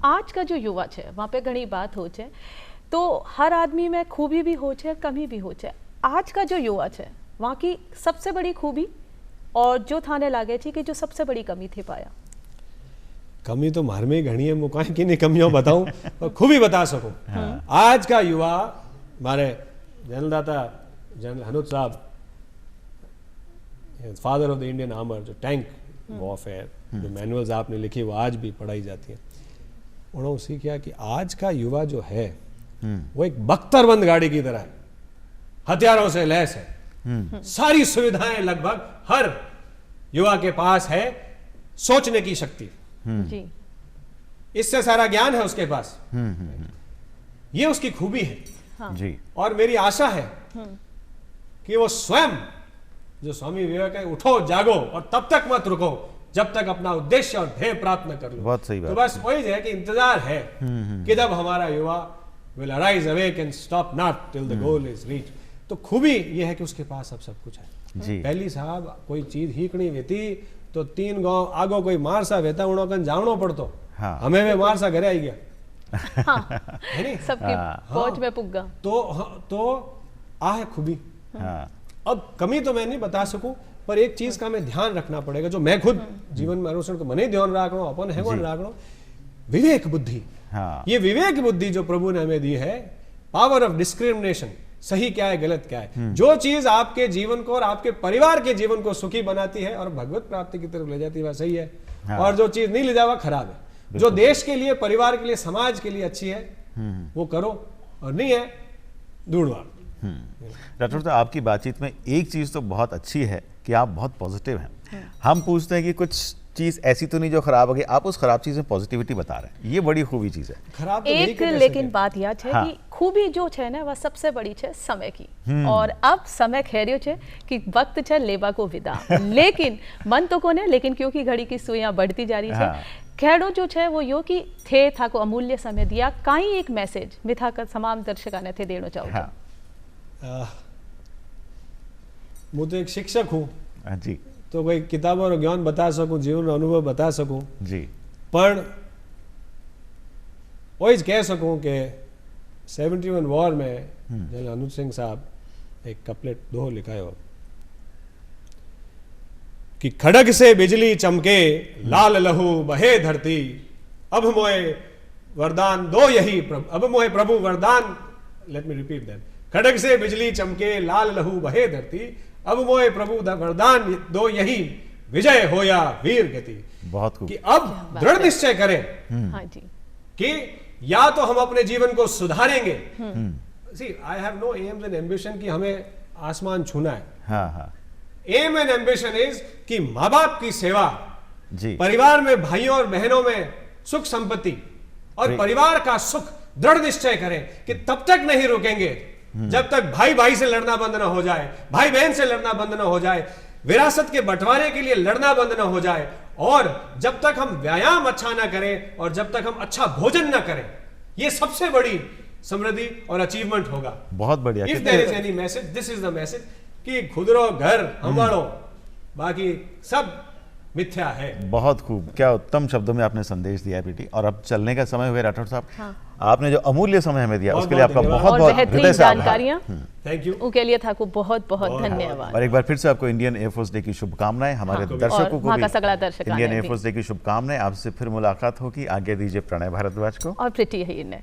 आज का जो युवा छे वहाँ पे घनी बात हो छे, तो हर आदमी में खूबी भी हो छे, कमी भी हो छे। आज का जो युवा छे वहाँ की सबसे बड़ी खूबी और जो थाने लागे थी कि जो सबसे बड़ी कमी थी पाया। कमी तो मार में घनी है, मुकाय की नहीं कमियों बताऊं और खूबी बता सकूं। आज का युवा, हमारे जनरलदाता जनरल हनुत साहब, father of the Indian armour, जो टैंक वॉरफेयर, जो मैनुअल्स आपने लिखी वो आज भी पढ़ाई जाती है। उन्होंने सीखा कि आज का युवा जो है वो एक बख्तरबंद गाड़ी की तरह है, हथियारों से लैस है, सारी सुविधाएं लगभग हर युवा के पास है सोचने की शक्ति, जी इससे सारा ज्ञान है उसके पास। ये उसकी खूबी है। हाँ। जी और मेरी आशा है कि वो स्वयं, जो स्वामी विवेक है, उठो जागो और तब तक मत रुको जब तक अपना उद्देश्य और ध्येय प्राप्त न कर लो। बहुत सही बात तो बस वही है कि इंतजार है कि जब हमारा युवा will arise awake and stop not till the goal is reach. तो खूबी ये है कि उसके पास अब सब कुछ है। जी पहली साहब कोई चीज हीकणी वेती तो 3 गांव आगो कोई मारसा वेता उणो कन जावणो पड़तो। हाँ। हमें वे मारसा घरे आई गया हाँ है नी? सबकी हाँ। पहुंच में पुग्गा। तो आ है खूबी। हाँ अब कमी तो मैं नहीं बता सकूं, पर एक चीज का मैं ध्यान रखना पड़ेगा, जो मैं खुद जीवन में अनुसरण को मने ध्यान राखणो अपन है वो राखणो, विवेक बुद्धि। हाँ ये विवेक बुद्धि जो प्रभु ने हमें दी है, पावर ऑफ डिस्क्रिमिनेशन, सही क्या है गलत क्या है, जो चीज आपके जीवन को और आपके परिवार के जीवन को सुखी बनाती है और भगवत प्राप्ति की तरफ ले जाती है वह सही है। हाँ। और जो चीज नहीं ले जावा खराब है। जो देश के लिए, परिवार के लिए, समाज के लिए अच्छी है वो करो, और नहीं है दूर भाग। डॉक्टर साहब, आपकी बातचीत में एक चीज़ तो बहुत अच्छी है कि आप बहुत पॉजिटिव हैं। हम पूछते हैं कि कुछ चीज़ ऐसी तो नहीं जो खराब हो गई, आप उस खराब चीज़ में पॉजिटिविटी बता रहे हैं, ये बड़ी खूबी चीज़ है। खराब तो नहीं एक कर लेकिन सके। बात यह है हाँ। कि खूबी जो है ना वह सबसे बड़ी है समय की। और अब समय खेरियो है कि वक्त है लेबा को विदा, लेकिन मन तो कोने, लेकिन क्योंकि घड़ी की सुइयां बढ़ती जा रही है। हाँ। खेड़ो जो है वो यो कि थे था को अमूल्य समय दिया, काई एक मैसेज मिथा का तमाम दर्शका ने थे देना चाहूँ। हाँ मैं तो एक शिक्षक हूँ, हाँ, जी तो कोई किताबों और ज्ञान बता सकूं, जीवन अनुभव बता सकूं, जी पर वही कह सकूं कि 71 वॉर में जनरल अनुज सिंह साहब एक कपलेट दो लिखा है कि खड़ग से बिजली चमके लाल लहू बहे धरती, अब मोए वरदान दो यही प्रभु, अब मोए प्रभु वरदान, लेट मी रिपीट दैट, खड़ग से बिजली चमके लाल लहू बहे धरती, अब मोए प्रभु वरदान दो यही, विजय होया वीर गति। बहुत खूब। कि अब दृढ़ निश्चय करें हाँ जी कि या तो हम अपने जीवन को सुधारेंगे। See I have no aims and ambition कि हमें आसमान छूना है। हाँ हाँ एम एंड एम्बिशन इज कि माँ बाप की सेवा, जी परिवार में भाइयों और बहनों में सुख संपत्ति और जी। परिवार का सुख, दृढ़ निश्चय करें कि तब तक नहीं रुकेंगे जब तक भाई भाई से लड़ना बंद न हो जाए, भाई बहन से लड़ना बंद न हो जाए, विरासत के बंटवारे के लिए लड़ना बंद न हो जाए, और जब तक हम व्यायाम अच्छा ना करें और जब तक हम अच्छा भोजन ना करें। ये सबसे बड़ी समृद्धि और अचीवमेंट होगा। बहुत बढ़िया। If there is any message, this is the message कि खुदरो घर हमारो, बाकी सब मिथ्या है। बहुत खूब, क्या उत्तम शब्दों में आपने संदेश दिया है बेटी। और अब चलने का समय हुआ राठौर साहब। हाँ। आपने जो अमूल्य समय हमें दिया बहुत उसके लिए आपका धन्यवाद। बहुत और बहुत बेहतरीन हृदय से आभार। जानकारियां थैंक यू। उनके लिए था को बहुत बहुत बहुत धन्यवाद। और एक बार फिर से आपको इंडियन एयरफोर्स डे की शुभकामनाएं, हमारे हाँ। दर्शकों और को वहाँ भी का सगला दर्शकाने इंडियन भी। एयरफोर्स डे की शुभकामनाएं। आपसे फिर मुलाकात होगी। आगे दीजिए प्रणय भारद्वाज को और प्रीति है इन्हें।